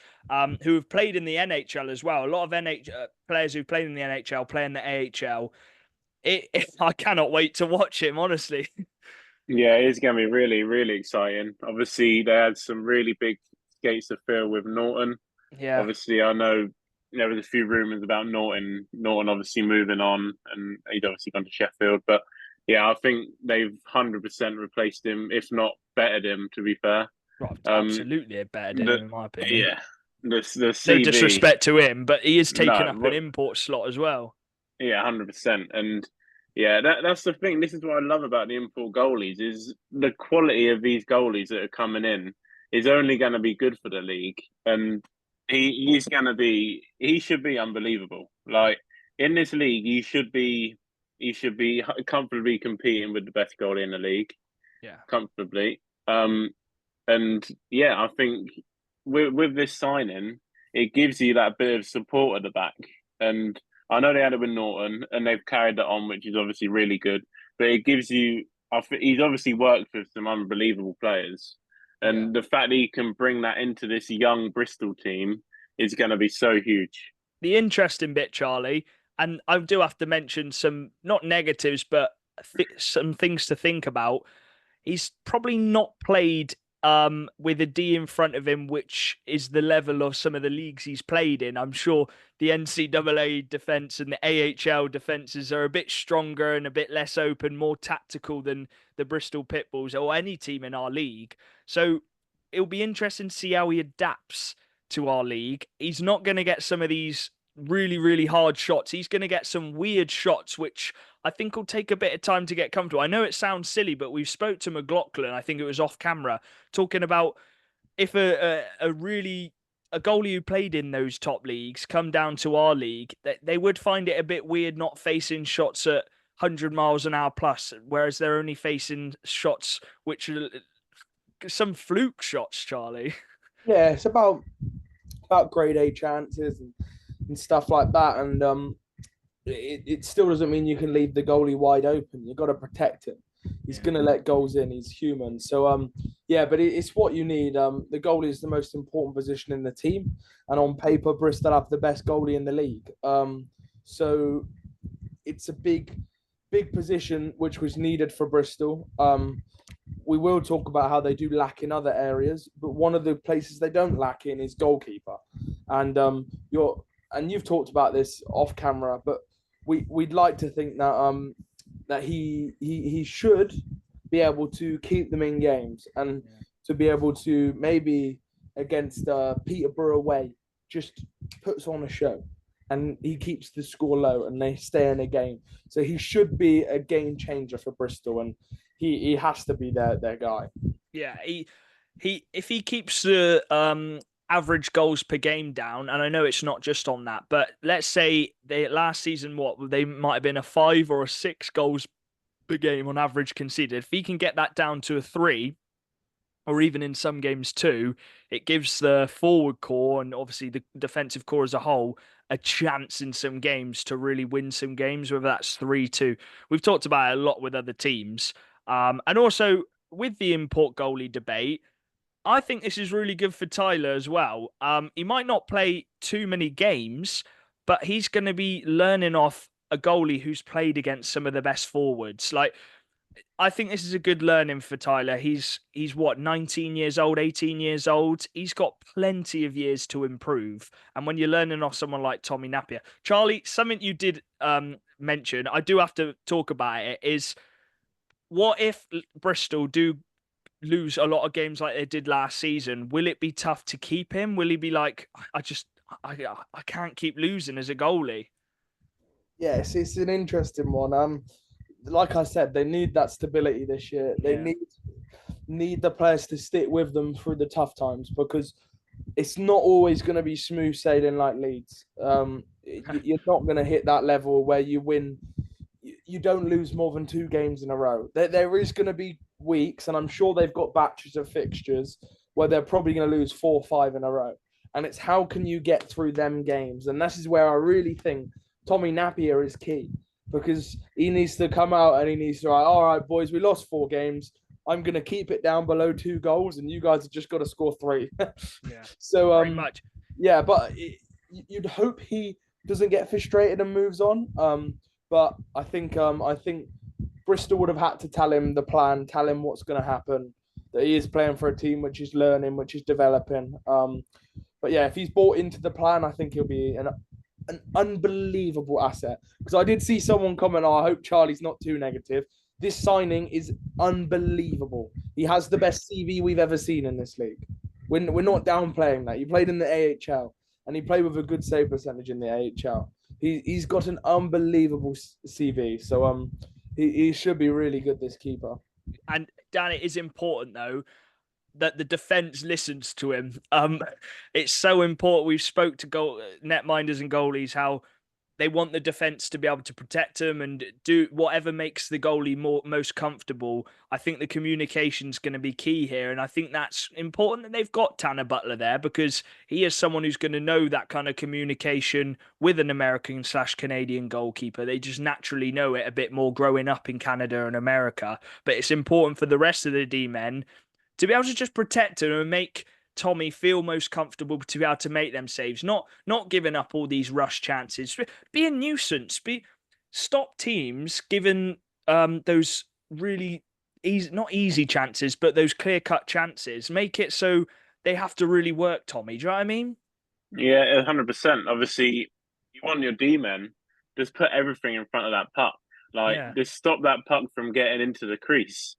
who have played in the NHL as well. A lot of players who've played in the NHL play in the AHL. I cannot wait to watch him, honestly. Yeah, it's going to be really, really exciting. Obviously, they had some really big skates to fill with Norton. Yeah. Obviously, I know there was a few rumours about Norton. Norton obviously moving on, and he'd obviously gone to Sheffield. But yeah, I think they've 100% replaced him, if not bettered him, to be fair. Right, absolutely bettered him, in my opinion. Yeah. the No CV. disrespect to him, but he is taking No, up an import slot as well. Yeah, 100%. And yeah, that's the thing. This is what I love about the import goalies is the quality of these goalies that are coming in is only going to be good for the league, and he should be unbelievable. Like in this league, he should be comfortably competing with the best goalie in the league. Yeah, comfortably. And yeah, I think with this signing, it gives you that bit of support at the back. And I know they had it with Norton, and they've carried that on, which is obviously really good. But it gives you, he's obviously worked with some unbelievable players, and the fact that he can bring that into this young Bristol team is going to be so huge. The interesting bit, Charlie, and I do have to mention some not negatives, but some things to think about. He's probably not played with a D in front of him, which is the level of some of the leagues he's played in. I'm sure the NCAA defense and the AHL defenses are a bit stronger and a bit less open, more tactical than the Bristol Pitbulls or any team in our league. So it'll be interesting to see how he adapts to our league. He's not going to get some of these really, really hard shots. He's going to get some weird shots, which I think will take a bit of time to get comfortable. I know it sounds silly, but we've spoke to McLaughlin, I think it was off camera, talking about if a goalie who played in those top leagues come down to our league, they would find it a bit weird not facing shots at 100 miles an hour plus, whereas they're only facing shots which are some fluke shots, Charlie. Yeah, it's about grade A chances and stuff like that. And it still doesn't mean you can leave the goalie wide open. You've got to protect him. He's going to let goals in. He's human. So, yeah, but it's what you need. The goalie is the most important position in the team. And on paper, Bristol have the best goalie in the league. So it's a big position which was needed for Bristol. We will talk about how they do lack in other areas, but one of the places they don't lack in is goalkeeper. And you've talked about this off camera, but we'd like to think that that he should be able to keep them in games and to be able to maybe against Peterborough away just puts on a show and he keeps the score low and they stay in a game. So he should be a game changer for Bristol, and he has to be their guy. Yeah, he if he keeps the average goals per game down, and I know it's not just on that, but let's say they last season they might have been a 5 or a 6 goals per game on average conceded. If he can get that down to a 3, or even in some games 2, it gives the forward core and obviously the defensive core as a whole a chance in some games to really win some games, whether that's 3-2. We've talked about it a lot with other teams. And also with the import goalie debate, I think this is really good for Tyler as well. He might not play too many games, but he's going to be learning off a goalie who's played against some of the best forwards. Like, I think this is a good learning for Tyler. He's what, 19 years old, 18 years old. He's got plenty of years to improve. And when you're learning off someone like Tommy Napier, Charlie, something you did mention, I do have to talk about it, is what if Bristol do lose a lot of games like they did last season? Will it be tough to keep him? Will he be like, I can't keep losing as a goalie? Yes, it's an interesting one. Like I said, they need that stability this year. They need the players to stick with them through the tough times, because it's not always going to be smooth sailing like Leeds. You're not going to hit that level where you win. You don't lose more than 2 games in a row. There is going to be weeks, and I'm sure they've got batches of fixtures where they're probably going to lose 4 or 5 in a row. And it's how can you get through them games? And this is where I really think Tommy Napier is key, because he needs to come out and he needs to, all right, boys, we lost 4 games. I'm going to keep it down below 2 goals, and you guys have just got to score 3. Yeah. So, very much. Yeah, but you'd hope he doesn't get frustrated and moves on. But I think Bristol would have had to tell him the plan, tell him what's going to happen, that he is playing for a team which is learning, which is developing. But yeah, if he's bought into the plan, I think he'll be an unbelievable asset. Because I did see someone comment, I hope Charlie's not too negative. This signing is unbelievable. He has the best CV we've ever seen in this league. We're not downplaying that. He played in the AHL, and he played with a good save percentage in the AHL. He's got an unbelievable CV. So he should be really good, this keeper. And Dan, it is important though that the defense listens to him. It's so important. We've spoke to netminders and goalies how they want the defense to be able to protect them and do whatever makes the goalie most comfortable. I think the communication's going to be key here. And I think that's important that they've got Tanner Butler there, because he is someone who's going to know that kind of communication with an American/Canadian goalkeeper. They just naturally know it a bit more growing up in Canada and America. But it's important for the rest of the D-men to be able to just protect him and make Tommy feel most comfortable to be able to make them saves, not giving up all these rush chances. Be a nuisance. Stop teams giving those really easy, not easy chances, but those clear-cut chances. Make it so they have to really work, Tommy. Do you know what I mean? Yeah, 100%. Obviously, you want your D-men, just put everything in front of that puck. Just stop that puck from getting into the crease.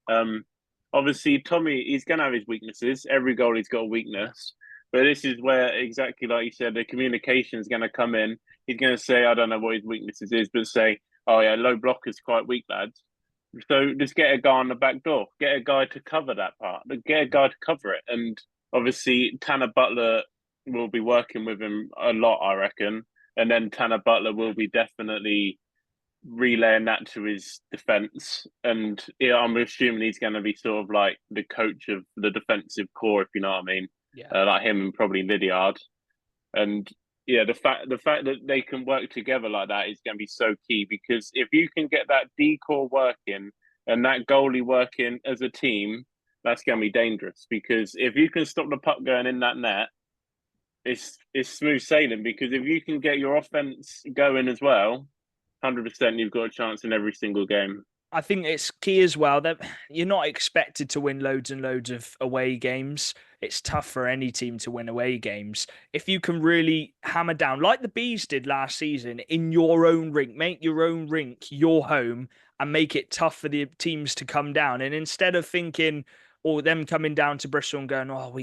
Obviously, Tommy, he's going to have his weaknesses. Every goalie's got a weakness. But this is where, exactly like you said, the communication is going to come in. He's going to say, I don't know what his weaknesses is, but say, oh, yeah, low block is quite weak, lads. So just get a guy on the back door. Get a guy to cover that part. Get a guy to cover it. And obviously, Tanner Butler will be working with him a lot, I reckon. And then Tanner Butler will be definitely relaying that to his defense, and I'm assuming he's going to be sort of like the coach of the defensive core, if you know what I mean. Like him and probably Lydiard. And the fact that they can work together like that is going to be so key, because if you can get that D core working and that goalie working as a team, that's going to be dangerous. Because if you can stop the puck going in that net, it's smooth sailing. Because if you can get your offense going as well, 100%, you've got a chance in every single game. I think it's key as well that you're not expected to win loads and loads of away games. It's tough for any team to win away games. If you can really hammer down, like the Bees did last season, in your own rink, make your own rink your home and make it tough for the teams to come down. And instead of thinking, or them coming down to Bristol and going, oh,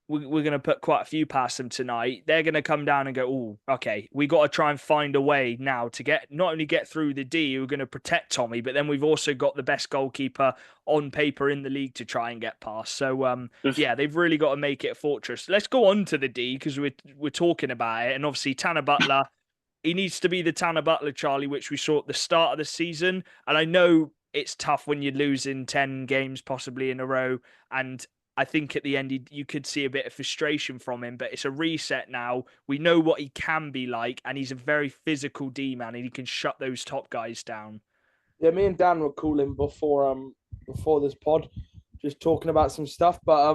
we're going to put quite a few past them tonight, they're going to come down and go, oh, okay, we got to try and find a way now to not only get through the D, who are going to protect Tommy, but then we've also got the best goalkeeper on paper in the league to try and get past. So, they've really got to make it a fortress. Let's go on to the D, because we're talking about it. And obviously, Tanner Butler, he needs to be the Tanner Butler, Charlie, which we saw at the start of the season. And I know it's tough when you're losing 10 games possibly in a row, and I think at the end you could see a bit of frustration from him, but it's a reset now. We know what he can be like, and he's a very physical D-man, and he can shut those top guys down. Yeah, me and Dan were calling before this pod, just talking about some stuff. But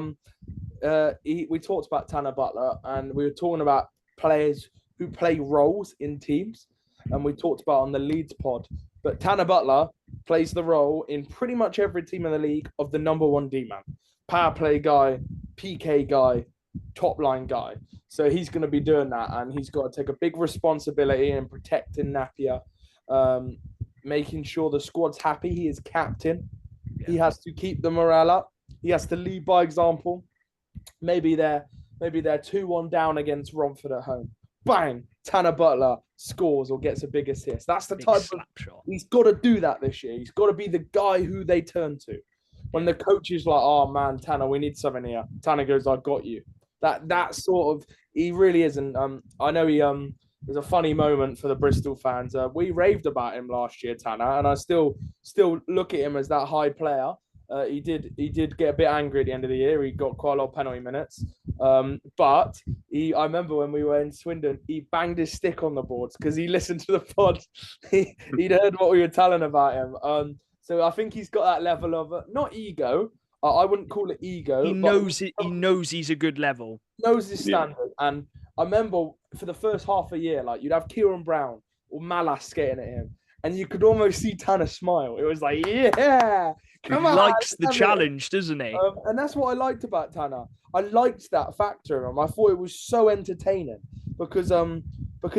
we talked about Tanner Butler, and we were talking about players who play roles in teams, and we talked about on the Leeds pod. But Tanner Butler plays the role in pretty much every team in the league of the number one D-man. Power play guy, PK guy, top line guy. So he's going to be doing that, and he's got to take a big responsibility in protecting Napier, making sure the squad's happy. He is captain. Yeah. He has to keep the morale up. He has to lead by example. Maybe they're 2-1 down against Romford at home. Bang! Tanner Butler scores or gets a big assist. That's the type of shot. He's got to do that this year. He's got to be the guy who they turn to. When the coach is like, oh man, Tanner, we need something here. Tanner goes, I got you. That sort of, he really isn't. I know he there's a funny moment for the Bristol fans. We raved about him last year, Tanner, and I still look at him as that high player. He did get a bit angry at the end of the year. He got quite a lot of penalty minutes. But I remember when we were in Swindon, he banged his stick on the boards because he listened to the pod. He'd heard what we were telling about him. So I think he's got that level of not ego. I wouldn't call it ego. He knows it. He knows he's a good level. Knows his standard. Yeah. And I remember for the first half a year, like you'd have Kieran Brown or Malas skating at him, and you could almost see Tanner smile. It was like, yeah, come on. He likes the challenge, doesn't he? And that's what I liked about Tanner. I liked that factor in him. I thought it was so entertaining because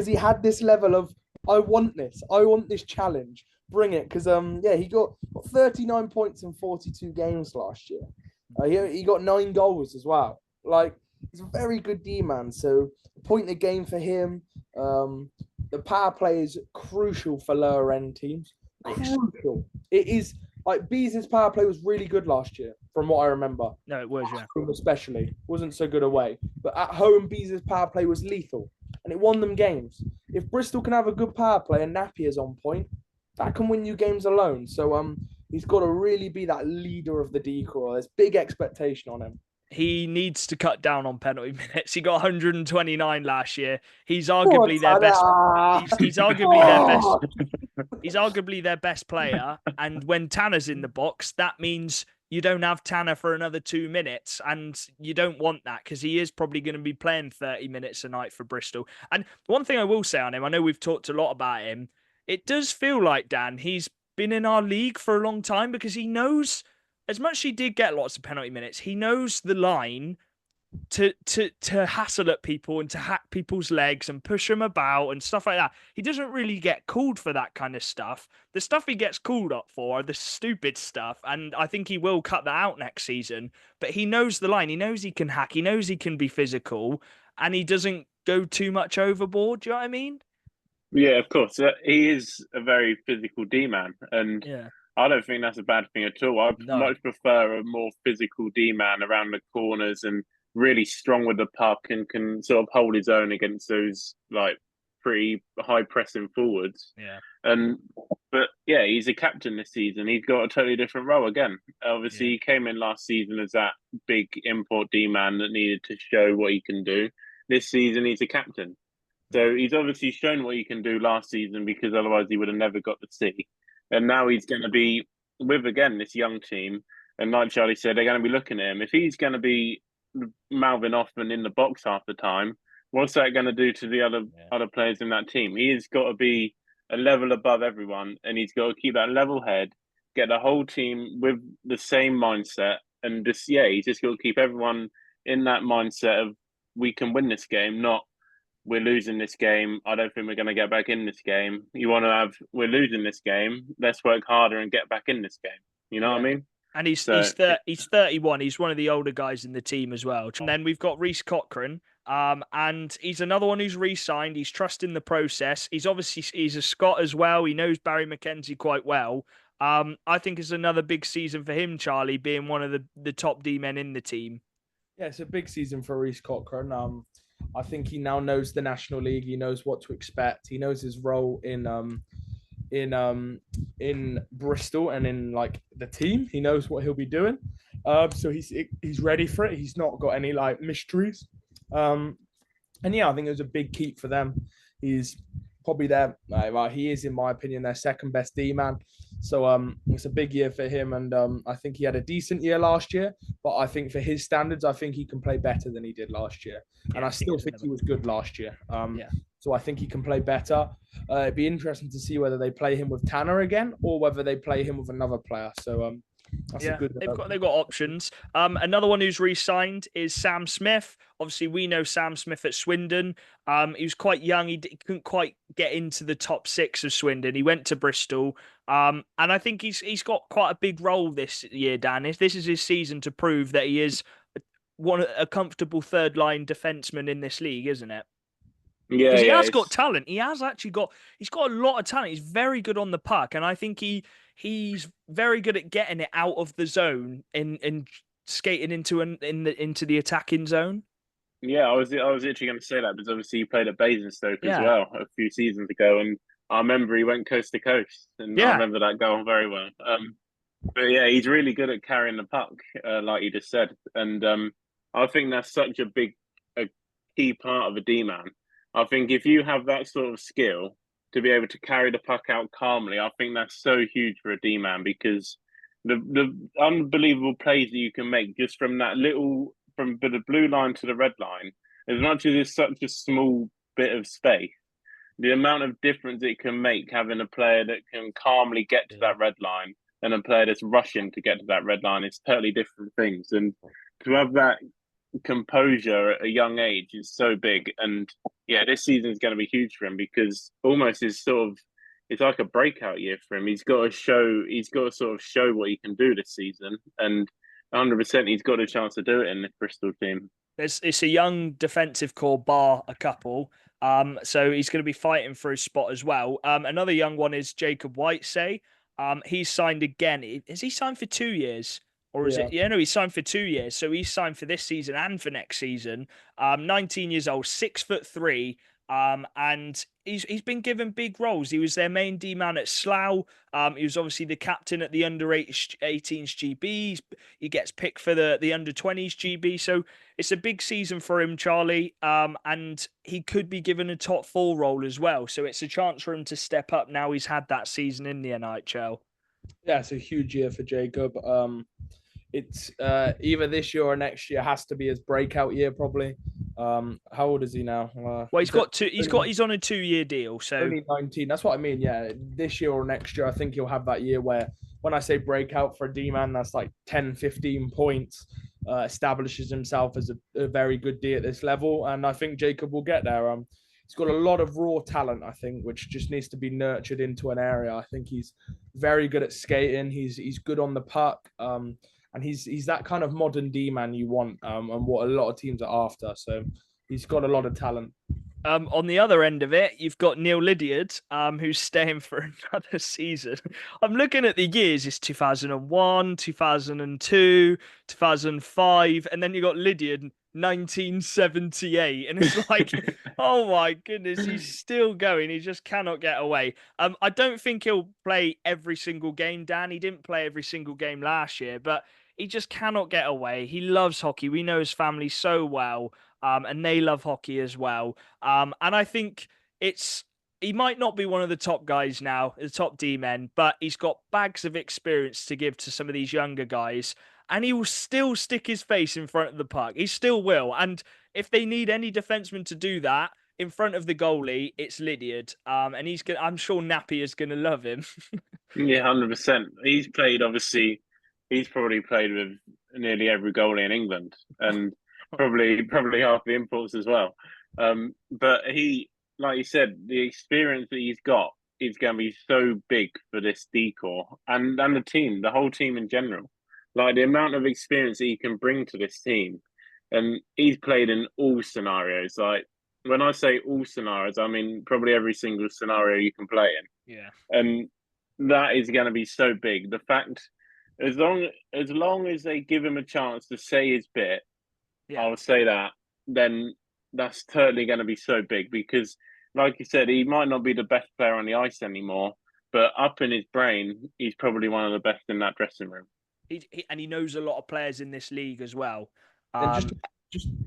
he had this level of I want this challenge. Bring it, because he got 39 points in 42 games last year. He got 9 goals as well. Like He's a very good D man. So point the game for him. The power play is crucial for lower end teams. Crucial. It is like Bees' power play was really good last year, from what I remember. No, it was, yeah. Especially wasn't so good away, but at home Bees' power play was lethal, and it won them games. If Bristol can have a good power play and Napier's on point, that can win you games alone. So he's got to really be that leader of the decor. There's big expectation on him. He needs to cut down on penalty minutes. He got 129 last year. He's arguably their best. He's arguably their best. He's arguably their best player. And when Tanner's in the box, that means you don't have Tanner for another 2 minutes, and you don't want that because he is probably going to be playing 30 minutes a night for Bristol. And one thing I will say on him, I know we've talked a lot about him. It does feel like, Dan, he's been in our league for a long time because he knows. As much as he did get lots of penalty minutes, he knows the line to hassle at people and to hack people's legs and push them about and stuff like that. He doesn't really get called for that kind of stuff. The stuff he gets called up for are the stupid stuff, and I think he will cut that out next season. But he knows the line. He knows he can hack. He knows he can be physical, and he doesn't go too much overboard. Do you know what I mean? Yeah, of course. He is a very physical D-man, and I don't think that's a bad thing at all. I'd much prefer a more physical D-man around the corners and really strong with the puck and can sort of hold his own against those like pretty high pressing forwards. But yeah, he's a captain this season. He's got a totally different role again. Obviously, he came in last season as that big import D-man that needed to show what he can do. This season, he's a captain. So he's obviously shown what he can do last season because otherwise he would have never got the C. And now he's going to be with, again, this young team. And like Charlie said, they're going to be looking at him. If he's going to be mouthing off and in the box half the time, what's that going to do to the other players in that team? He has got to be a level above everyone, and he's got to keep that level head, get the whole team with the same mindset. And just, he's just got to keep everyone in that mindset of we can win this game, not we're losing this game. I don't think we're going to get back in this game. You want to have, we're losing this game. Let's work harder and get back in this game. You know what I mean? And he's 31. He's one of the older guys in the team as well. And then we've got Reece Cochrane. And he's another one who's re-signed. He's trusting the process. He's a Scot as well. He knows Barry McKenzie quite well. I think it's another big season for him, Charlie, being one of the top D-men in the team. Yeah, it's a big season for Reece Cochrane. I think he now knows the National League. He knows what to expect. He knows his role in Bristol and in like the team. He knows what he'll be doing. So he's ready for it. He's not got any like mysteries. And yeah, I think it was a big keep for them. He's probably he is, in my opinion, their second best D-man. So it's a big year for him, and I think he had a decent year last year. But I think for his standards, I think he can play better than he did last year. And I still think he was good last year. So I think he can play better. It'd be interesting to see whether they play him with Tanner again or whether they play him with another player. So that's a good. They've got options. Another one who's re-signed is Sam Smith. Obviously, we know Sam Smith at Swindon. He was quite young. He couldn't quite get into the top 6 of Swindon. He went to Bristol. And I think he's got quite a big role this year, Dan. This is his season to prove that he is a comfortable third line defenseman in this league, isn't it? Yeah, because he has got talent. He has actually he's got a lot of talent. He's very good on the puck, and I think he's very good at getting it out of the zone and skating into the attacking zone. Yeah, I was literally going to say that because obviously he played at Basingstoke as well a few seasons ago, and I remember he went coast to coast, and I remember that going very well. But yeah, he's really good at carrying the puck, like you just said, and I think that's such a key part of a D-man. I think if you have that sort of skill to be able to carry the puck out calmly, I think that's so huge for a D-man because the unbelievable plays that you can make just from that from the blue line to the red line, as much as it's such a small bit of space, the amount of difference it can make having a player that can calmly get to that red line and a player that's rushing to get to that red line is totally different things. And to have that composure at a young age is so big. And yeah, this season is going to be huge for him because almost it's like a breakout year for him. He's got to sort of show what he can do this season, and 100% he's got a chance to do it in the Bristol team. It's a young defensive core bar a couple. So he's going to be fighting for his spot as well. Another young one is Jacob Whitesay. He's signed again. Is he signed for 2 years? Or is it? Yeah, no, he's signed for 2 years. So he's signed for this season and for next season. 19 years old, 6'3". And he's been given big roles. He was their main D man at Slough. He was obviously the captain at the under 18s GB. He gets picked for the under 20s GB. So it's a big season for him, Charlie. And he could be given a top 4 role as well. So it's a chance for him to step up now he's had that season in the NHL. Yeah, it's a huge year for Jacob. It's either this year or next year has to be his breakout year, probably. How old is he now? Well, he's on a 2-year deal, so only 19. That's what I mean. Yeah, this year or next year, I think he'll have that year where, when I say breakout for a D-man, that's like 10, 15 points, establishes himself as a very good D at this level, and I think Jacob will get there. He's got a lot of raw talent, I think, which just needs to be nurtured into an area. I think he's very good at skating. He's good on the puck. And he's that kind of modern D-man you want, and what a lot of teams are after. So he's got a lot of talent. On the other end of it, you've got Neil Lydiard, who's staying for another season. I'm looking at the years. It's 2001, 2002, 2005, and then you got Lydiard 1978, and it's like, oh my goodness, he's still going. He just cannot get away. I don't think he'll play every single game, Dan. He didn't play every single game last year, but he just cannot get away. He loves hockey. We know his family so well, and they love hockey as well. And I think he might not be one of the top guys now, the top D-men, but he's got bags of experience to give to some of these younger guys. And he will still stick his face in front of the puck. He still will. And if they need any defenseman to do that in front of the goalie, it's Lydiard. And I'm sure Nappy is going to love him. Yeah, 100%. He's probably played with nearly every goalie in England, and probably half the imports as well. But he, like you said, the experience that he's got is going to be so big for this decor and the team, the whole team in general. Like the amount of experience that he can bring to this team, and he's played in all scenarios. Like when I say all scenarios, I mean probably every single scenario you can play in. Yeah, and that is going to be so big. The fact, as long as they give him a chance to say his bit, yeah. I'll say that. Then that's totally going to be so big because, like you said, he might not be the best player on the ice anymore, but up in his brain, he's probably one of the best in that dressing room. And he knows a lot of players in this league as well.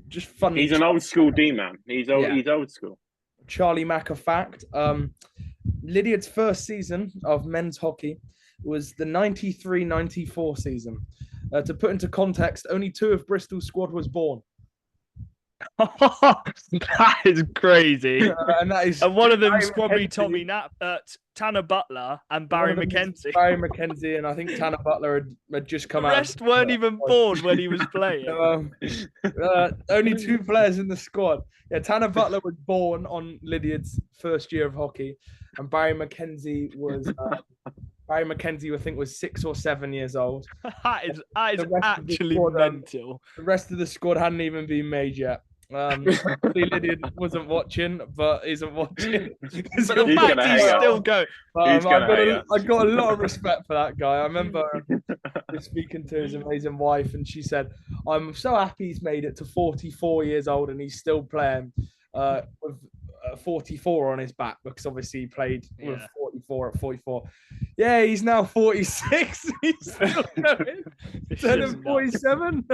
Just fun. He's an old school D-man. He's old school. Charlie Macca fact. Lydiard's first season of men's hockey was the 93-94 season. To put into context, only 2 of Bristol's squad was born. That is crazy. And one of them is probably Tanner Butler and Barry McKenzie. Barry McKenzie, and I think Tanner Butler had just come out. The rest weren't even born when he was playing. Only 2 players in the squad. Yeah, Tanner Butler was born on Lydiard's first year of hockey, and Barry McKenzie was I think was 6 or 7 years old. That is actually mental. The rest of the squad hadn't even been made yet. Lydiard wasn't watching, but isn't watching. But the fact he's still going. I got a lot of respect for that guy. I remember speaking to his amazing wife, and she said, "I'm so happy he's made it to 44 years old and he's still playing with 44 on his back because obviously he played with 44 at 44. Yeah, he's now 46. He's still going. Instead of 47,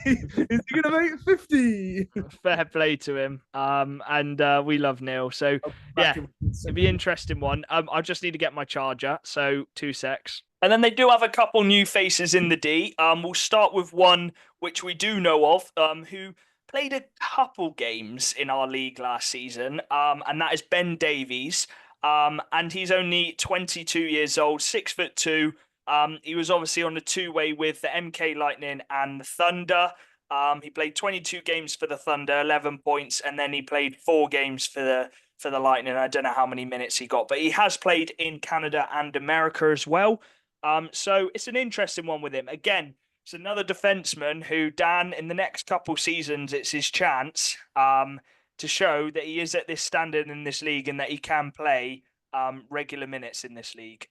is he gonna make 50? Fair play to him. And we love Neil. So yeah, it'd be an interesting one. I just need to get my charger. So 2 secs. And then they do have a couple new faces in the D. We'll start with one which we do know of, who played a couple games in our league last season, and that is Ben Davies. And he's only 22 years old, 6'2". He was obviously on a 2-way with the MK Lightning and the Thunder. He played 22 games for the Thunder, 11 points, and then he played 4 games for the Lightning. I don't know how many minutes he got, but he has played in Canada and America as well. So it's an interesting one with him. Again, It's another defenseman who, Dan, in the next couple seasons, it's his chance to show that he is at this standard in this league and that he can play regular minutes in this league.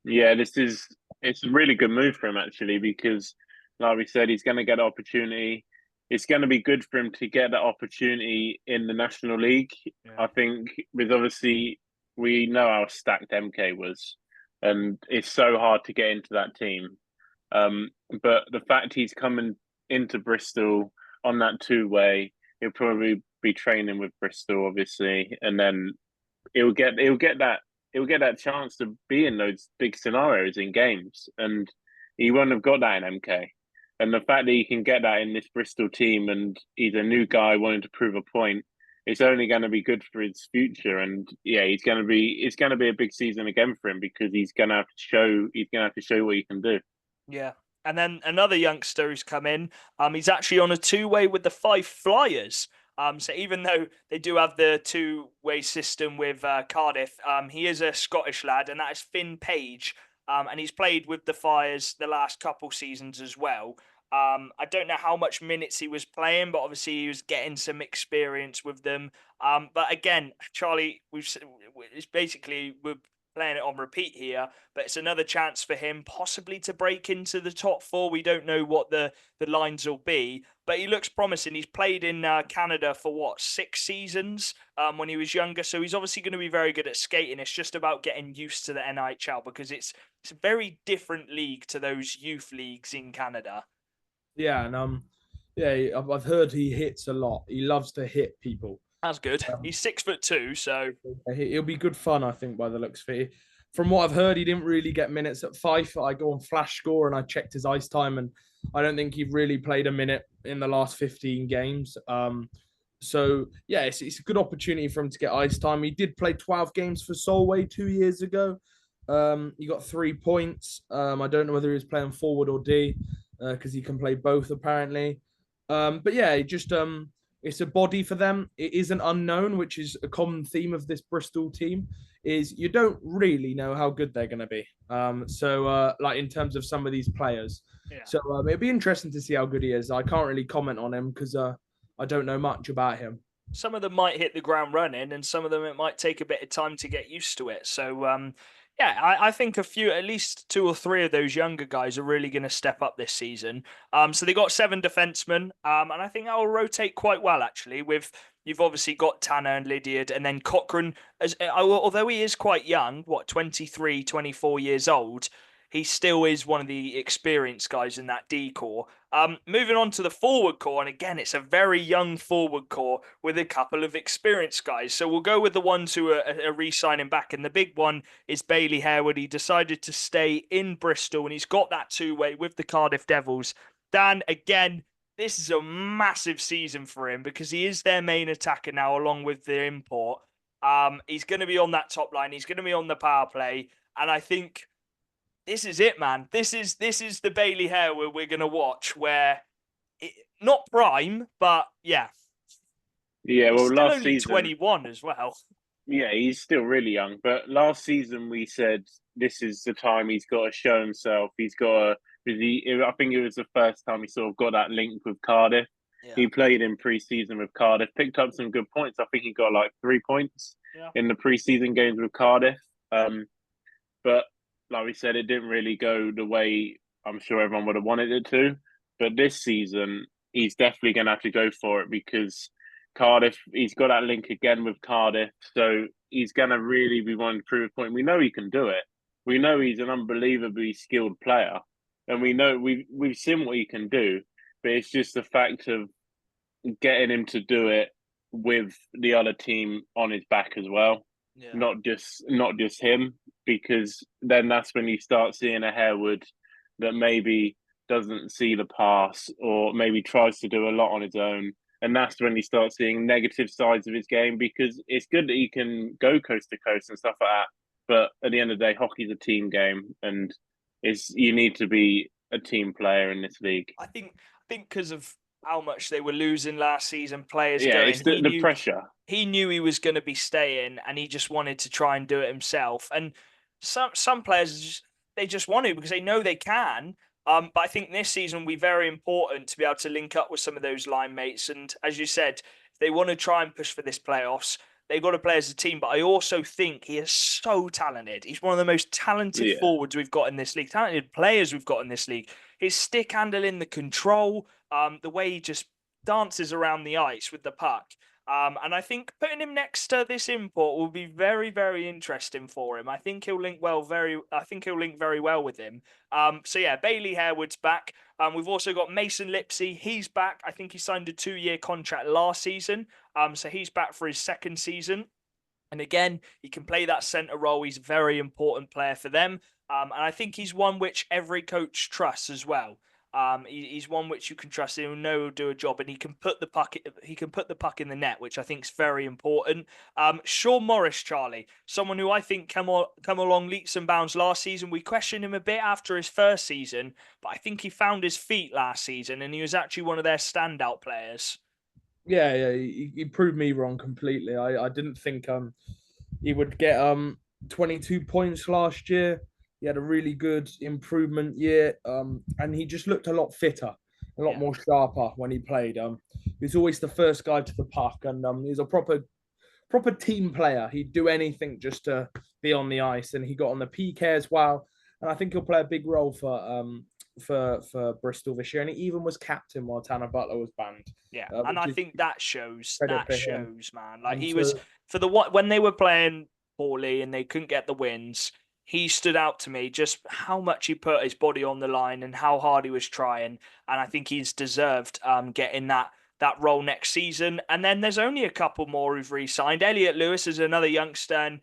Yeah, it's a really good move for him actually, because like we said, he's going to get an opportunity. It's going to be good for him to get that opportunity in the National League. Yeah. I think with obviously we know how stacked MK was, and it's so hard to get into that team. But the fact he's coming into Bristol on that two-way, he'll probably be training with Bristol, obviously, and then he'll get that chance to be in those big scenarios in games, and he won't have got that in MK. And the fact that he can get that in this Bristol team, and he's a new guy wanting to prove a point, it's only going to be good for his future. And yeah, it's going to be a big season again for him, because he's going to have to show what he can do. Yeah. And then another youngster who's come in, he's actually on a two-way with the Fife Flyers. So even though they do have the two-way system with Cardiff, he is a Scottish lad, and that is Finn Page. And he's played with the Flyers the last couple seasons as well. I don't know how much minutes he was playing, but obviously he was getting some experience with them. But again, Charlie, it's basically we're playing it on repeat here, but it's another chance for him possibly to break into the top four. We don't know what the lines will be, but he looks promising. He's played in Canada for 6 seasons when he was younger, so he's obviously going to be very good at skating. It's just about getting used to the NHL, because it's a very different league to those youth leagues in Canada. Yeah, and I've heard he hits a lot. He loves to hit people. That's good. He's 6'2", so it'll be good fun, I think, by the looks of it. From what I've heard, he didn't really get minutes at Fife. I go on Flash Score and I checked his ice time, and I don't think he really played a minute in the last 15 games. So yeah, it's a good opportunity for him to get ice time. He did play 12 games for Solway 2 years ago. He got 3 points. I don't know whether he was playing forward or D, because he can play both apparently. But yeah, it's a body for them. It is an unknown, which is a common theme of this Bristol team, is you don't really know how good they're going to be. Like in terms of some of these players. Yeah. So it'd be interesting to see how good he is. I can't really comment on him because I don't know much about him. Some of them might hit the ground running, and some of them it might take a bit of time to get used to it. So yeah, I think at least 2 or 3 of those younger guys are really going to step up this season. So they got 7 defensemen, and I think that will rotate quite well, actually. You've obviously got Tanner and Lydiard, and then Cochrane, although he is quite young, 23, 24 years old, he still is one of the experienced guys in that D core. Moving on to the forward core, and again, it's a very young forward core with a couple of experienced guys. So we'll go with the ones who are re-signing back, and the big one is Bailey Harewood. He decided to stay in Bristol, and he's got that two-way with the Cardiff Devils. Dan, again, this is a massive season for him because he is their main attacker now, along with the import. He's going to be on that top line. He's going to be on the power play, and I think this is it, man. This is the Bailey Harewood we're going to watch, not prime, but yeah. Yeah, well, he's last only season 21 as well. Yeah, he's still really young. But last season we said this is the time he's got to show himself. He's got to. I think it was the first time he sort of got that link with Cardiff. Yeah. He played in pre-season with Cardiff, picked up some good points. I think he got like 3 points in the pre-season games with Cardiff. But like we said, it didn't really go the way I'm sure everyone would have wanted it to. But this season, he's definitely going to have to go for it because Cardiff, he's got that link again with Cardiff. So he's going to really be wanting to prove a point. We know he can do it. We know he's an unbelievably skilled player. And we know we've seen what he can do. But it's just the fact of getting him to do it with the other team on his back as well. Yeah. Not just him, because then that's when you start seeing a Harewood that maybe doesn't see the pass or maybe tries to do a lot on his own. And that's when you start seeing negative sides of his game, because it's good that he can go coast to coast and stuff like that. But at the end of the day, hockey's a team game, and you need to be a team player in this league. I think because of how much they were losing last season, players going. It's the pressure. He knew he was going to be staying, and he just wanted to try and do it himself. And some players, they just want to because they know they can. But I think this season will be very important to be able to link up with some of those line mates. And as you said, if they want to try and push for this playoffs, they've got to play as a team. But I also think he is so talented. He's one of the most talented forwards we've got in this league, talented players we've got in this league. His stick handling, the control, the way he just dances around the ice with the puck. And I think putting him next to this import will be very, very interesting for him. I think he'll link very well with him. So yeah, Bailey Harewood's back. We've also got Mason Lipsey. He's back. I think he signed a 2-year contract last season. So he's back for his second season. And again, he can play that centre role. He's a very important player for them. And I think he's one which every coach trusts as well. He's one which you can trust. He'll know he'll do a job, and he can put the puck. He can put the puck in the net, which I think is very important. Sean Morris, Charlie, someone who I think come along leaps and bounds last season. We questioned him a bit after his first season, but I think he found his feet last season, and he was actually one of their standout players. Yeah, he proved me wrong completely. I didn't think he would get 22 points last year. He had a really good improvement year, and he just looked a lot fitter, a lot more sharper when he played. He was always the first guy to the puck, and he's a proper team player. He'd do anything just to be on the ice, and he got on the PK as well. And I think he'll play a big role for Bristol this year. And he even was captain while Tanner Butler was banned. Yeah, and I think that shows. Man. Like, and he was when they were playing poorly and they couldn't get the wins. He stood out to me, just how much he put his body on the line and how hard he was trying. And I think he's deserved getting that role next season. And then there's only a couple more who've re-signed. Elliot Lewis is another youngster, and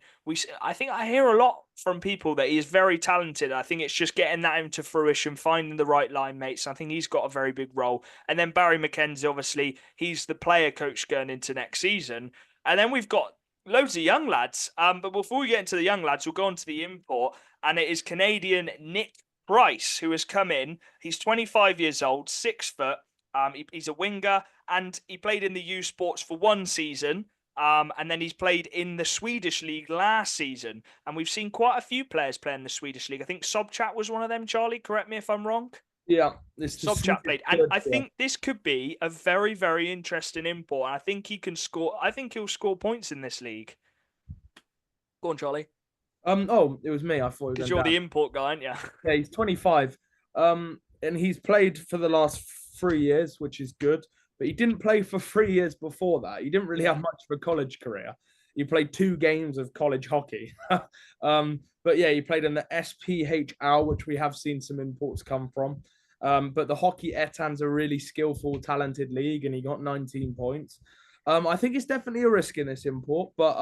I think I hear a lot from people that he is very talented. I think it's just getting that into fruition, finding the right line mates. I think he's got a very big role. And then Barry McKenzie, obviously, he's the player coach going into next season. And then we've got loads of young lads. But before we get into the young lads, we'll go on to the import. And it is Canadian Nick Price, who has come in. He's 25 years old, 6 foot. He's a winger, and he played in the U Sports for 1 season. And then he's played in the Swedish league last season. And we've seen quite a few players play in the Swedish league. I think Sobchat was one of them, Charlie. Correct me if I'm wrong. Yeah, Sobchat played. And I think this could be a very, very interesting import. And I think he can score. I think he'll score points in this league. Go on, Charlie. Oh, it was me. I thought because you're the import guy, aren't you? Yeah, he's 25. And he's played for the last 3 years, which is good. But he didn't play for 3 years before that. He didn't really have much of a college career. He played 2 games of college hockey. But yeah, he played in the SPHL, which we have seen some imports come from. But the Hockey Etan's a really skillful, talented league, and he got 19 points. I think it's definitely a risk in this import, but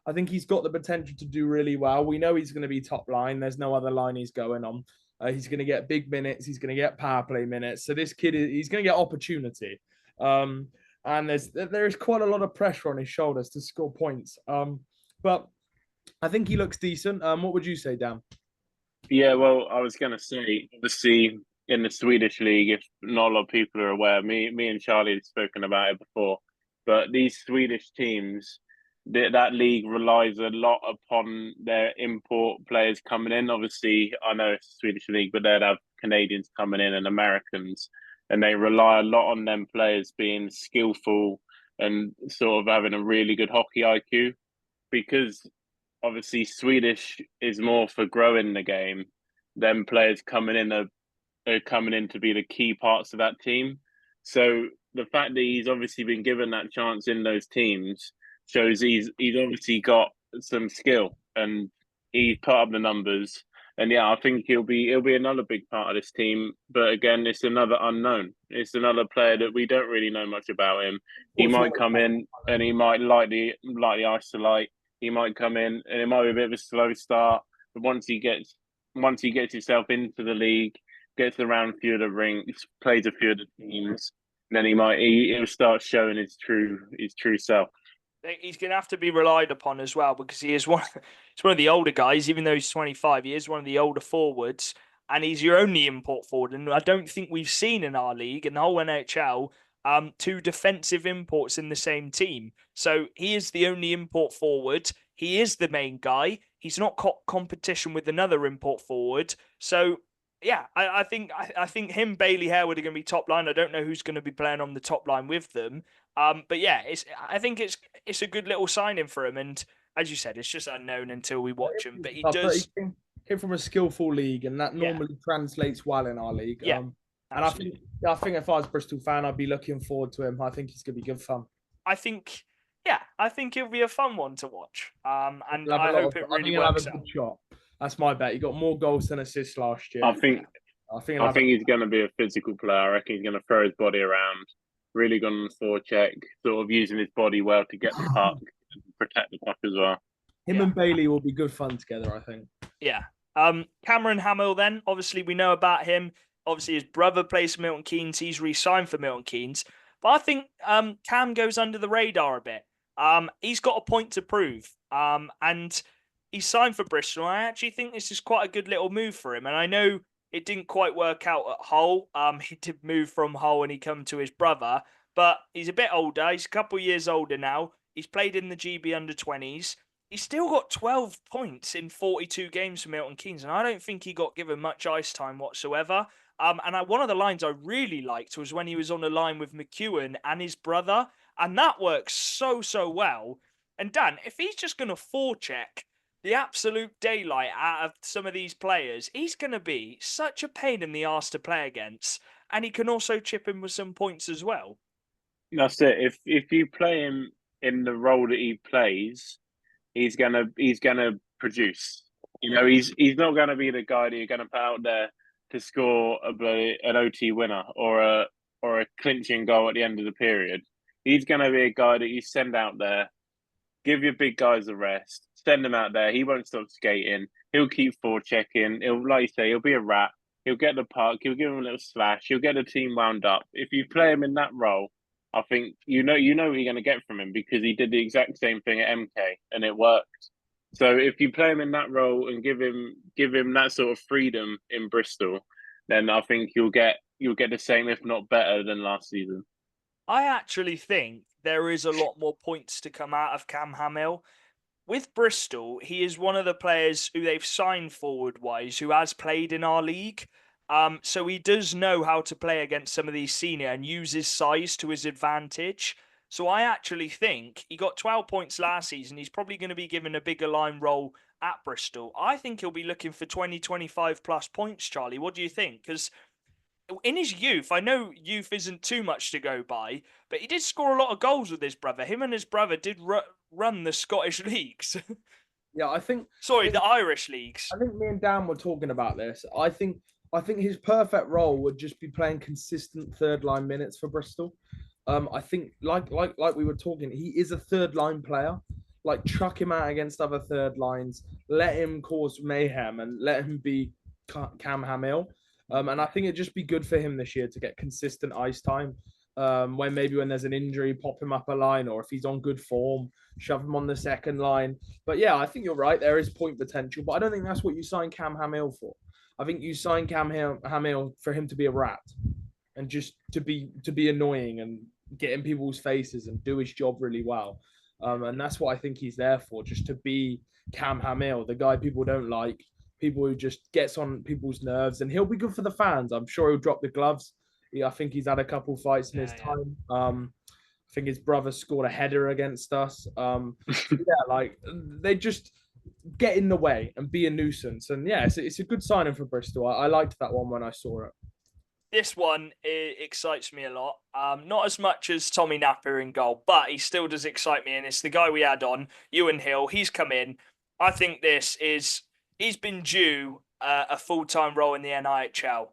I think he's got the potential to do really well. We know he's going to be top line. There's no other line he's going on. He's going to get big minutes. He's going to get power play minutes. So this kid, he's going to get opportunity. And there is quite a lot of pressure on his shoulders to score points. But I think he looks decent. What would you say, Dan? Yeah, well, I was going to say, obviously, in the Swedish league, if not a lot of people are aware, me and Charlie had spoken about it before, but these Swedish teams, that league relies a lot upon their import players coming in. Obviously, I know it's a Swedish league, but they'd have Canadians coming in and Americans, and they rely a lot on them players being skillful and sort of having a really good hockey IQ, because obviously Swedish is more for growing the game. Them players coming in are coming in to be the key parts of that team. So the fact that he's obviously been given that chance in those teams shows he's obviously got some skill, and he's put up the numbers. And yeah, I think he'll be another big part of this team. But again, it's another unknown. It's another player that we don't really know much about him. He might come in and he might lightly isolate. He might come in and it might be a bit of a slow start. But once he gets himself into the league, gets around a few of the rinks, plays a few of the teams, then he'll start showing his true self. He's going to have to be relied upon as well, because he's one of the older guys. Even though he's 25, he is one of the older forwards, and he's your only import forward. And I don't think we've seen in our league, in the whole NHL, 2 defensive imports in the same team. So he is the only import forward. He is the main guy. He's not got competition with another import forward. So yeah, I think him, Bailey, Harewood are going to be top line. I don't know who's going to be playing on the top line with them. But yeah, I think it's a good little signing for him. And as you said, it's just unknown until we watch him. But he does. He came from a skillful league, and that Yeah. normally translates well in our league. Yeah, and I think if I was a Bristol fan, I'd be looking forward to him. I think he's going to be good fun. I think it'll be a fun one to watch. And I hope it really works out. Shot. That's my bet. He got more goals than assists last year. I think he's going to be a physical player. I reckon he's going to throw his body around, really going on the forecheck, sort of using his body well to get the puck, and protect the puck as well. Him and Bailey will be good fun together, I think. Yeah. Cameron Hamill then, obviously we know about him. Obviously his brother plays for Milton Keynes. He's re-signed for Milton Keynes. But I think Cam goes under the radar a bit. He's got a point to prove. And he's signed for Bristol. I actually think this is quite a good little move for him. And I know it didn't quite work out at Hull. He did move from Hull and he come to his brother. But he's a bit older. He's a couple of years older now. He's played in the GB under-20s. He's still got 12 points in 42 games for Milton Keynes, and I don't think he got given much ice time whatsoever. One of the lines I really liked was when he was on the line with McEwen and his brother, and that works so well. And Dan, if he's just going to forecheck the absolute daylight out of some of these players, he's going to be such a pain in the arse to play against, and he can also chip in with some points as well. That's it. If you play him in the role that he plays, he's gonna produce. You know, he's not gonna be the guy that you're gonna put out there to score an OT winner or a clinching goal at the end of the period. He's gonna be a guy that you send out there, give your big guys a rest, send them out there. He won't stop skating. He'll keep forechecking. He'll, like you say, he'll be a rat. He'll get the puck. He'll give him a little slash. He'll get the team wound up. If you play him in that role, I think you know what you're going to get from him because he did the exact same thing at MK and it worked. So if you play him in that role and give him that sort of freedom in Bristol, then I think you'll get the same, if not better, than last season. I actually think there is a lot more points to come out of Cam Hamill. With Bristol, he is one of the players who they've signed forward-wise who has played in our league. So he does know how to play against some of these senior and use his size to his advantage. So I actually think he got 12 points last season. He's probably going to be given a bigger line role at Bristol. I think he'll be looking for 20, 25 plus points, Charlie. What do you think? Because in his youth, I know youth isn't too much to go by, but he did score a lot of goals with his brother. Him and his brother did run the Scottish leagues. Yeah, I think... the Irish leagues. I think me and Dan were talking about this. I think his perfect role would just be playing consistent third line minutes for Bristol. I think like we were talking, he is a third line player. Like chuck him out against other third lines, let him cause mayhem, and let him be Cam Hamill. And I think it'd just be good for him this year to get consistent ice time. When there's an injury, pop him up a line, or if he's on good form, shove him on the second line. But yeah, I think you're right. There is point potential, but I don't think that's what you sign Cam Hamill for. I think you sign Cam Hamill for him to be a rat and just to be annoying and get in people's faces and do his job really well. And that's what I think he's there for, just to be Cam Hamill, the guy people don't like, people who just gets on people's nerves, and he'll be good for the fans. I'm sure he'll drop the gloves. I think he's had a couple fights in his time. I think his brother scored a header against us. They just get in the way and be a nuisance. And yeah, it's a good signing for Bristol. I liked that one when I saw it. This one excites me a lot. Not as much as Tommy Napper in goal, but he still does excite me. And it's the guy we had on, Ewan Hill. He's come in. I think he's been due a full-time role in the NIHL.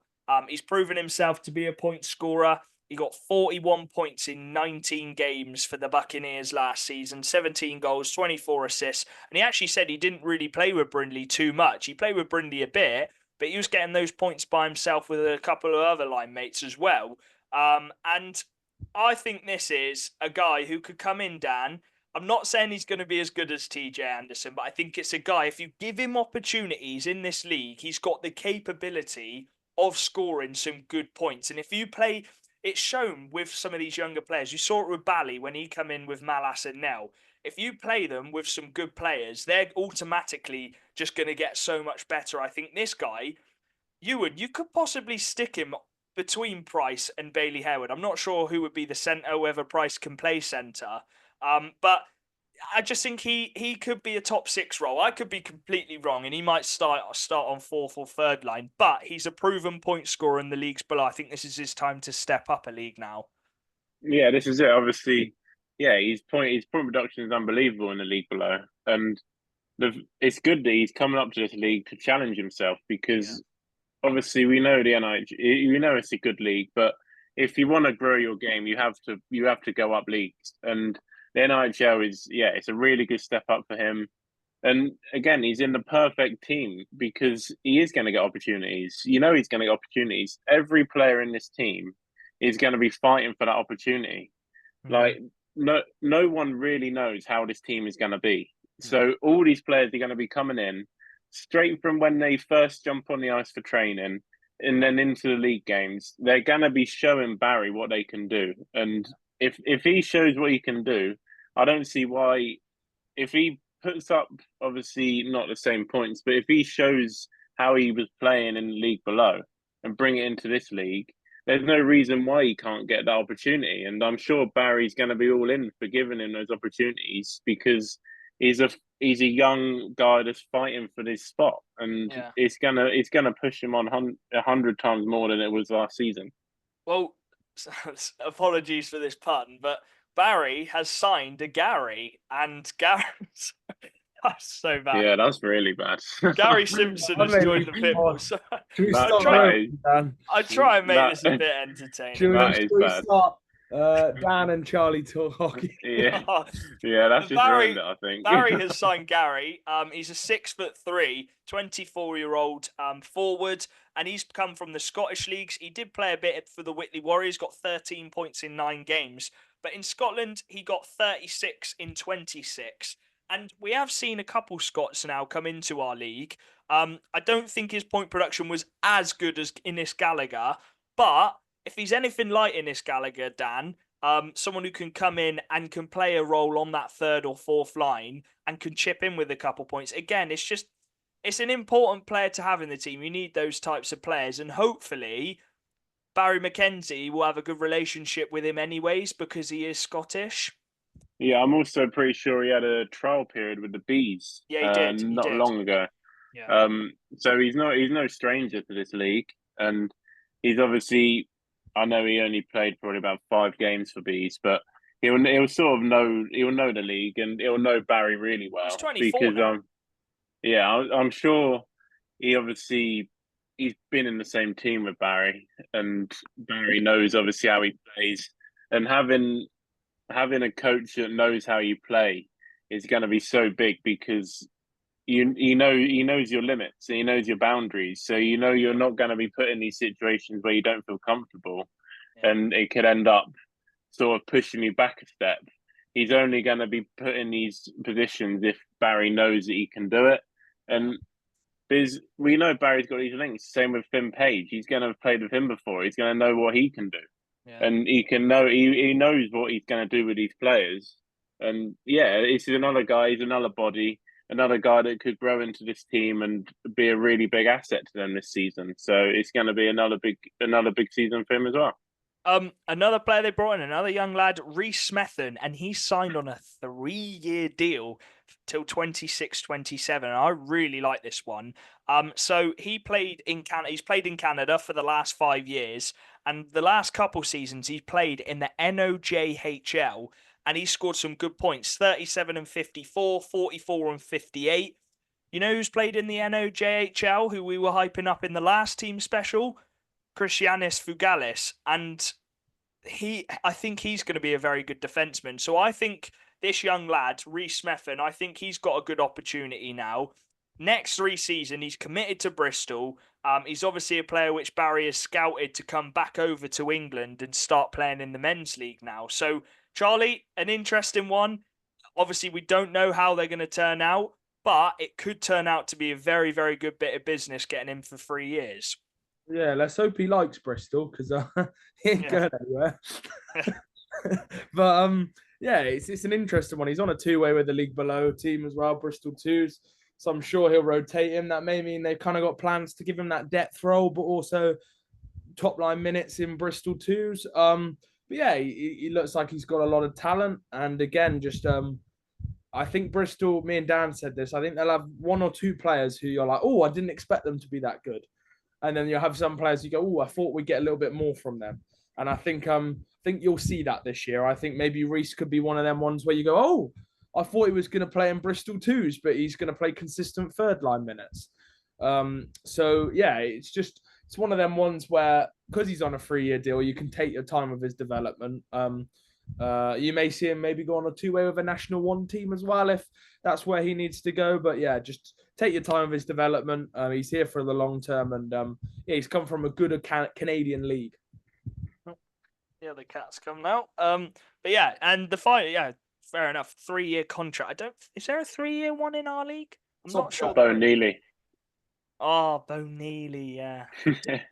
He's proven himself to be a point scorer. He got 41 points in 19 games for the Buccaneers last season, 17 goals, 24 assists. And he actually said he didn't really play with Brindley too much. He played with Brindley a bit, but he was getting those points by himself with a couple of other line mates as well. And I think this is a guy who could come in, Dan. I'm not saying he's going to be as good as TJ Anderson, but I think it's a guy, if you give him opportunities in this league, he's got the capability of scoring some good points. And if you play, it's shown with some of these younger players. You saw it with Bally when he come in with Malas and Nell. If you play them with some good players, they're automatically just going to get so much better. I think this guy, Ewan, you could possibly stick him between Price and Bailey Harewood. I'm not sure who would be the centre, whether Price can play centre. But I just think he could be a top 6 role. I could be completely wrong, and he might start on 4th or 3rd line. But he's a proven point scorer in the leagues below. I think this is his time to step up a league now. Yeah, this is it. Obviously, yeah, his point production is unbelievable in the league below, and it's good that he's coming up to this league to challenge himself because obviously we know the NIH, we know it's a good league, but if you want to grow your game, you have to go up leagues, and the NHL is it's a really good step up for him. And again, he's in the perfect team because he is going to get opportunities. You know, he's going to get opportunities. Every player in this team is going to be fighting for that opportunity. Mm-hmm. Like no one really knows how this team is going to be. So all these players are going to be coming in straight from when they first jump on the ice for training and then into the league games. They're going to be showing Barry what they can do. And if he shows what he can do, I don't see why, if he puts up, obviously not the same points, but if he shows how he was playing in the league below and bring it into this league, there's no reason why he can't get that opportunity. And I'm sure Barry's going to be all in for giving him those opportunities because he's a young guy that's fighting for this spot, and it's gonna push him on 100 times more than it was last season. Well, apologies for this pun, but Barry has signed a Gary, and Gary's that's so bad. Yeah, that's really bad. Gary Simpson has joined the Pitbulls. I try and make this a bit entertaining. That is bad. Dan and Charlie talk hockey. Yeah, that's just ruined it, I think. Barry has signed Gary. He's a 6'3", 24-year-old forward, and he's come from the Scottish leagues. He did play a bit for the Whitley Warriors, got 13 points in 9 games. But in Scotland, he got 36 in 26. And we have seen a couple Scots now come into our league. I don't think his point production was as good as Innes Gallagher, but if he's anything like Innes Gallagher, Dan, someone who can come in and can play a role on that 3rd or 4th line and can chip in with a couple points. Again, it's an important player to have in the team. You need those types of players, and hopefully Barry McKenzie will have a good relationship with him anyways because he is Scottish. Yeah, I'm also pretty sure he had a trial period with the Bees. Yeah, he did. Not long ago. Yeah. So he's no stranger to this league, and he's obviously, I know he only played probably about 5 games for Bees, but he'll sort of know the league, and he'll know Barry really well. He's 24 because now. I'm sure he's been in the same team with Barry, and Barry knows obviously how he plays, and having a coach that knows how you play is going to be so big because he knows your limits and he knows your boundaries. So you're not going to be put in these situations where you don't feel comfortable, and it could end up sort of pushing you back a step. He's only going to be put in these positions if Barry knows that he can do it. And we know Barry's got these links. Same with Finn Page. He's going to have played with him before. He's going to know what he can do. Yeah. And he knows what he's going to do with these players. And this is another guy, he's another body, another guy that could grow into this team and be a really big asset to them this season. So it's going to be another big season for him as well. Another player they brought in, another young lad, Rhys Smethen, and he signed on a 3-year deal till 26-27. I really like this one. So he played in Canada. He's played in Canada for the last 5 years, and the last couple seasons he's played in the NOJHL, and he scored some good points: 37 and 54, 44 and 58. You know who's played in the NOJHL, who we were hyping up in the last team special? Christianis Fougalis, and I think he's going to be a very good defenseman. So I think this young lad, Rhys Smethen, I think he's got a good opportunity now. Next 3 seasons, he's committed to Bristol. He's obviously a player which Barry has scouted to come back over to England and start playing in the men's league now. So, Charlie, an interesting one. Obviously, we don't know how they're going to turn out, but it could turn out to be a very, very good bit of business getting him for 3 years. Yeah, let's hope he likes Bristol because he ain't going anywhere. But it's an interesting one. He's on a 2-way with the league below team as well, Bristol 2s. So I'm sure he'll rotate him. That may mean they've kind of got plans to give him that depth role, but also top line minutes in Bristol twos. But yeah, he looks like he's got a lot of talent. And again, just I think Bristol, me and Dan said this, I think they'll have one or two players who you're like, oh, I didn't expect them to be that good. And then you'll have some players you go, oh, I thought we'd get a little bit more from them. And I think you'll see that this year. I think maybe Reece could be one of them ones where you go, oh, I thought he was going to play in Bristol twos, but he's going to play consistent third line minutes. So yeah, it's one of them ones where, because he's on a 3-year deal, you can take your time with his development. You may see him maybe go on a 2-way with a National 1 team as well, if that's where he needs to go. But yeah, just take your time with his development. He's here for the long term, and yeah, he's come from a good Canadian league. Yeah, the Cats come now. But yeah, and the fight, yeah, fair enough. 3-year contract. Is there a 3-year one in our league? I'm not sure. Bo Neely. Oh, Bo Neely, yeah.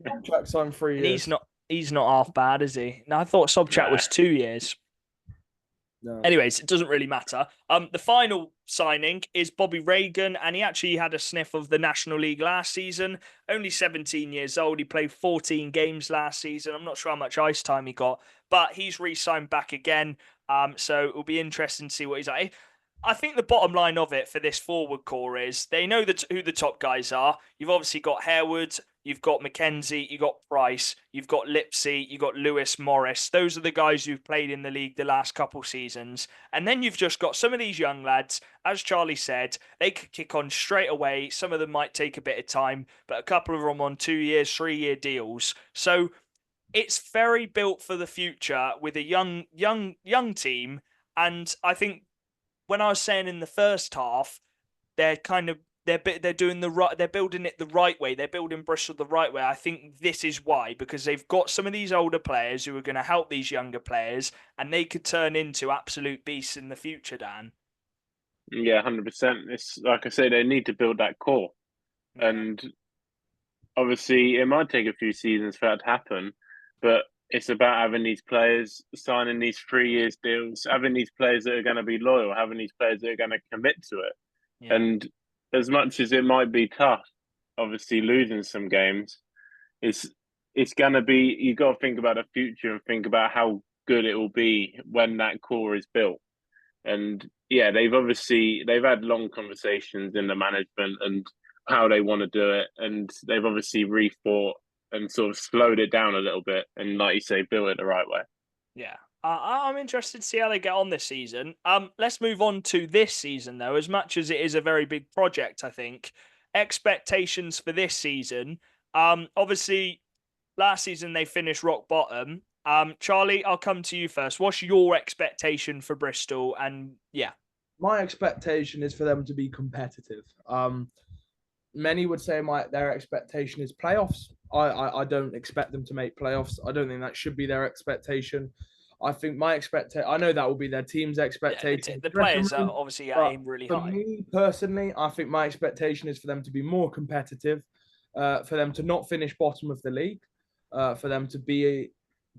Contract signed 3 years. And he's not half bad, is he? No, I thought Sobchak was 2 years. No. Anyways, it doesn't really matter. The final signing is Bobby Reagan, and he actually had a sniff of the National League last season. Only 17 years old. He played 14 games last season. I'm not sure how much ice time he got, but he's re-signed back again. So it'll be interesting to see what he's like. I think the bottom line of it for this forward core is they know who the top guys are. You've obviously got Harewood, you've got McKenzie, you've got Price, you've got Lipsy, you've got Lewis, Morris. Those are the guys who've played in the league the last couple seasons. And then you've just got some of these young lads, as Charlie said, they could kick on straight away. Some of them might take a bit of time, but a couple of them on 2 years, 3-year deals. So it's very built for the future with a young team. And I think when I was saying in the first half, they're doing the right, they're building it the right way. They're building Bristol the right way. I think this is why, because they've got some of these older players who are going to help these younger players, and they could turn into absolute beasts in the future, Dan. Yeah, 100%. It's like I say, they need to build that core, and obviously it might take a few seasons for that to happen, but it's about having these players signing these 3 years deals, having these players that are going to be loyal, having these players that are going to commit to it. Yeah. And as much as it might be tough, obviously losing some games, it's going to be, you've got to think about the future and think about how good it will be when that core is built. And yeah, they've had long conversations in the management and how they want to do it. And they've obviously rethought and sort of slowed it down a little bit, and like you say, build it the right way. Yeah, I'm interested to see how they get on this season. Let's move on to this season, though. As much as it is a very big project, I think expectations for this season. Obviously, last season they finished rock bottom. Charlie, I'll come to you first. What's your expectation for Bristol? And yeah, my expectation is for them to be competitive. Many would say their expectation is playoffs. I don't expect them to make playoffs. I don't think that should be their expectation. I think I know that will be their team's expectation. Yeah, the players are obviously aim really high. For me personally, I think my expectation is for them to be more competitive, for them to not finish bottom of the league, for them to be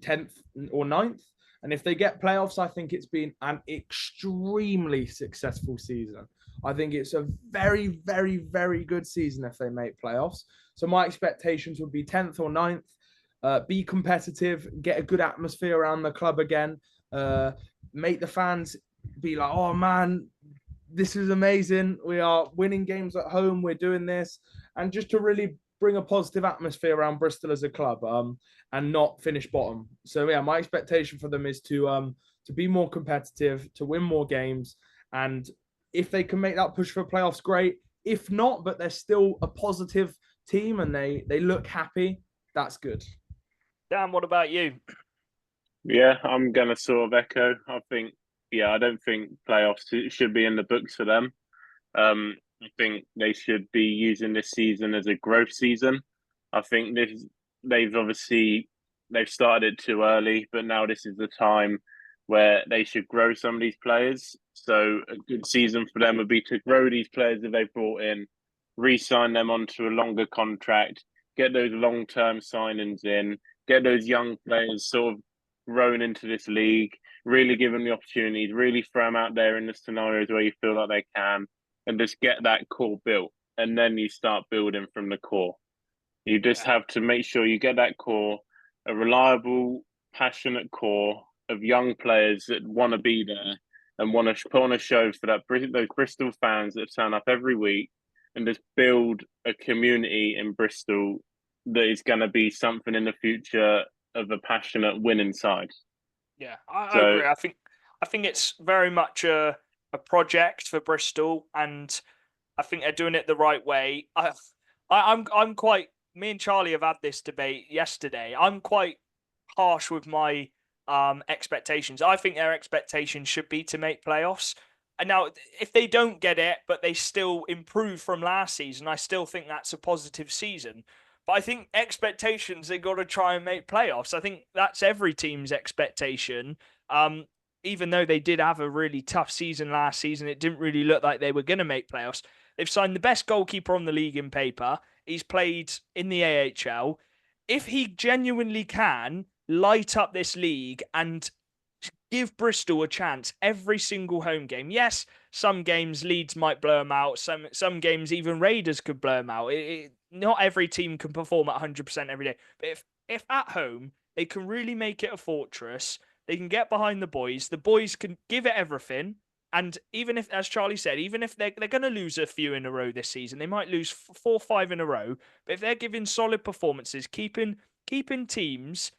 10th or 9th. And if they get playoffs, I think it's been an extremely successful season. I think it's a very, very, very good season if they make playoffs. So my expectations would be 10th or 9th, be competitive, get a good atmosphere around the club again, make the fans be like, oh man, this is amazing. We are winning games at home. We're doing this. And just to really bring a positive atmosphere around Bristol as a club, and not finish bottom. So yeah, my expectation for them is to be more competitive, to win more games. And if they can make that push for playoffs, great. If not, but they're still a positive team and they look happy, that's good. Dan, what about you? Yeah, I'm going to sort of echo. I don't think playoffs should be in the books for them. I think they should be using this season as a growth season. I think they've started it too early, but now this is the time where they should grow some of these players. So a good season for them would be to grow these players that they've brought in, re-sign them onto a longer contract, get those long-term signings in, get those young players sort of grown into this league, really give them the opportunities, really throw them out there in the scenarios where you feel like they can. and just get that core built. And then you start building from the core. You just have to make sure you get that core, a reliable, passionate core of young players that want to be there and want to put on a show for those Bristol fans that turn up every week, and just build a community in Bristol that is going to be something in the future of a passionate winning side. Yeah, I agree. I think it's very much a project for Bristol, and I think they're doing it the right way. I'm quite. Me and Charlie have had this debate yesterday. I'm quite harsh with my expectations. I think their expectations should be to make playoffs. And now, if they don't get it, but they still improve from last season, I still think that's a positive season. But I think expectations, they got to try and make playoffs. I think that's every team's expectation. Even though they did have a really tough season last season, it didn't really look like they were going to make playoffs. They've signed the best goalkeeper on the league in paper. He's played in the AHL. If he genuinely can light up this league and give Bristol a chance every single home game. Yes, some games Leeds might blow them out. Some games even Raiders could blow them out. Not every team can perform at 100% every day. But if at home they can really make it a fortress, they can get behind the boys can give it everything. And even if, as Charlie said, even if they're going to lose a few in a row this season, they might lose 4 or 5 in a row. But if they're giving solid performances, keeping teams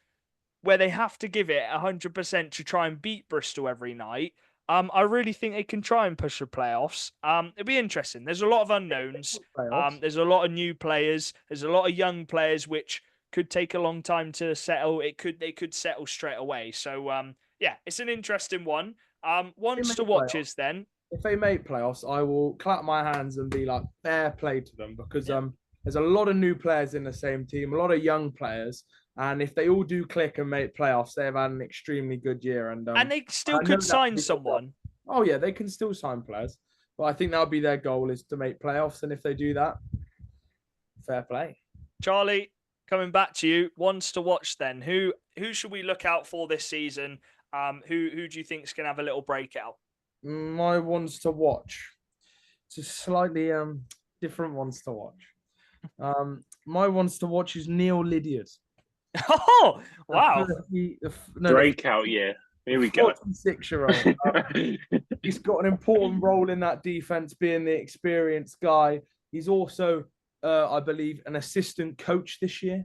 where they have to give it 100% to try and beat Bristol every night, I really think they can try and push the playoffs. It'll be interesting. There's a lot of unknowns. There's a lot of new players. There's a lot of young players which could take a long time to settle. They could settle straight away. So yeah, it's an interesting one. Ones to watch is then. If they make playoffs, I will clap my hands and be like, fair play to them, because there's a lot of new players in the same team, a lot of young players. And if they all do click and make playoffs, they've had an extremely good year. And they still could sign someone. Oh, yeah, they can still sign players. But I think that'll be their goal, is to make playoffs. And if they do that, fair play. Charlie, coming back to you, ones to watch then. Who should we look out for this season? Who do you think is going to have a little breakout? My ones to watch. Just slightly different ones to watch. My ones to watch is Neil Lydiard. Oh, wow. Breakout year. Here we go. 46-year-old. He's got an important role in that defense, being the experienced guy. He's also, I believe, an assistant coach this year.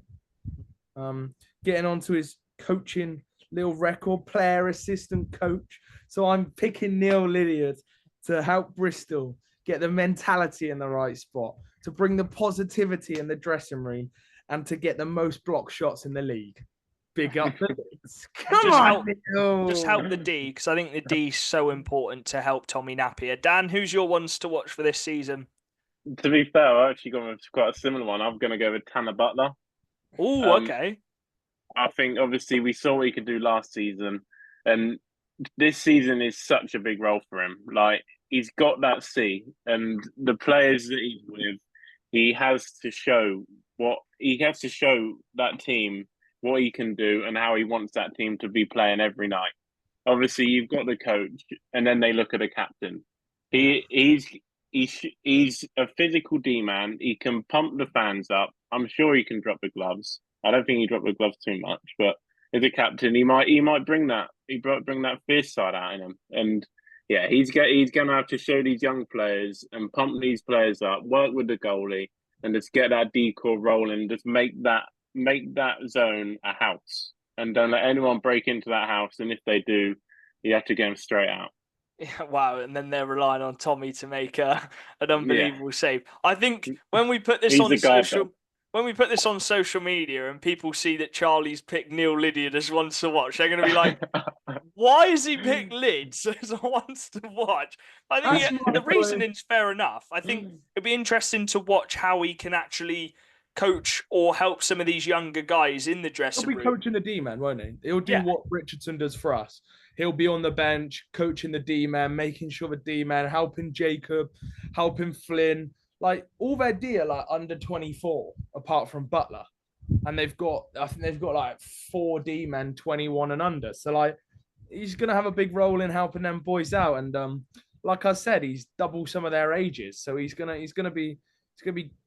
Getting onto his coaching little record, player assistant coach. So I'm picking Neil Lydiard to help Bristol get the mentality in the right spot, to bring the positivity in the dressing room, and to get the most block shots in the league. Big up the Leeds. Just help the D, because I think the D is so important to help Tommy Napier. Dan, who's your ones to watch for this season? To be fair, I actually gone with quite a similar one. I'm going to go with Tanner Butler. Oh, okay. I think obviously we saw what he could do last season, and this season is such a big role for him. Like, he's got that C, and the players that he's with, he has to show that team what he can do and how he wants that team to be playing every night. Obviously, you've got the coach, and then they look at the captain. He's a physical D-man. He can pump the fans up. I'm sure he can drop the gloves. I don't think he dropped the gloves too much, but as a captain, he might bring that. He bring that fierce side out in him, and yeah, he's going to have to show these young players and pump these players up, work with the goalie, and just get that D-core rolling. Just make that zone a house, and don't let anyone break into that house. And if they do, you have to get them straight out. Yeah, wow, and then they're relying on Tommy to make an unbelievable save. I think when we put this on social media and people see that Charlie's picked Neil Lydiard as ones to watch, they're going to be like, why has he picked Lids as ones to watch? I think the reasoning's fair enough. I think it'd be interesting to watch how he can actually coach or help some of these younger guys in the dressing room. He'll be coaching the D-man, won't he? He'll do what Richardson does for us. He'll be on the bench, coaching the D-man, making sure the D-man, helping Jacob, helping Flynn. Like, all their D are like under 24, apart from Butler. And I think they've got like 4 D-men, 21 and under. So like, he's going to have a big role in helping them boys out. And like I said, he's double some of their ages, so he's gonna be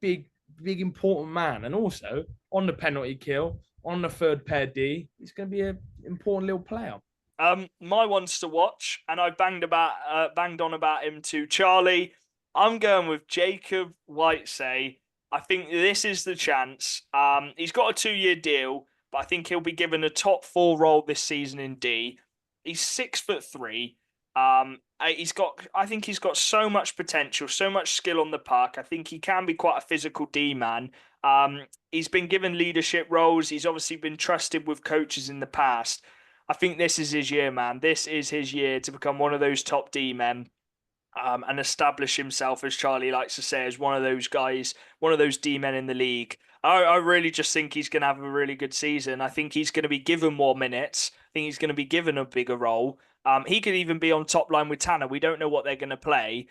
big important man, and also on the penalty kill, on the third pair D, he's gonna be an important little player. My ones to watch, and I banged on about him to Charlie. I'm going with Jacob Whitesay. I think this is the chance. He's got a 2-year deal, but I think he'll be given a top 4 role this season in D. He's 6'3". I think he's got so much potential, so much skill on the park. I think he can be quite a physical D man. He's been given leadership roles. He's obviously been trusted with coaches in the past. I think this is his year, man. This is his year to become one of those top D men. And establish himself, as Charlie likes to say, as one of those guys, one of those D men in the league. I really just think he's going to have a really good season. I think he's going to be given more minutes. I think he's going to be given a bigger role. He could even be on top line with Tanner. We don't know what they're going to play.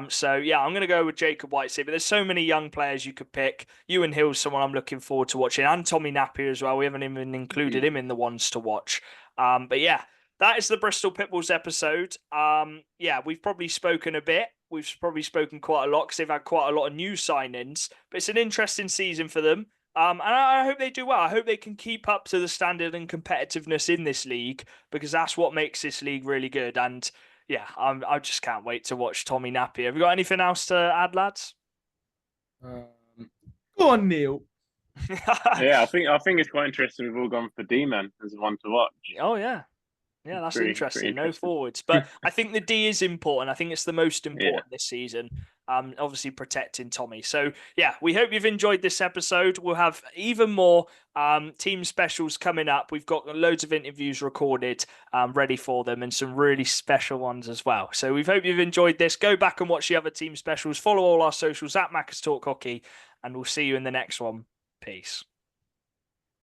So yeah, I'm going to go with Jacob Whitesay. But there's so many young players you could pick. Ewan Hill's someone I'm looking forward to watching, and Tommy Napier as well. We haven't even included him in the ones to watch. But yeah. That is the Bristol Pitbulls episode. Yeah, we've probably spoken a bit. We've probably spoken quite a lot because they've had quite a lot of new signings. But it's an interesting season for them. And I hope they do well. I hope they can keep up to the standard and competitiveness in this league, because that's what makes this league really good. And yeah, I just can't wait to watch Tommy Napier. Have you got anything else to add, lads? Go on, Neil. Yeah, I think it's quite interesting. We've all gone for D-man as one to watch. Oh yeah. Yeah, that's interesting. No forwards. But I think the D is important. I think it's the most important this season. Obviously protecting Tommy. So yeah, we hope you've enjoyed this episode. We'll have even more team specials coming up. We've got loads of interviews recorded ready for them, and some really special ones as well. So we hope you've enjoyed this. Go back and watch the other team specials. Follow all our socials at Macca's Talk Hockey, and we'll see you in the next one. Peace.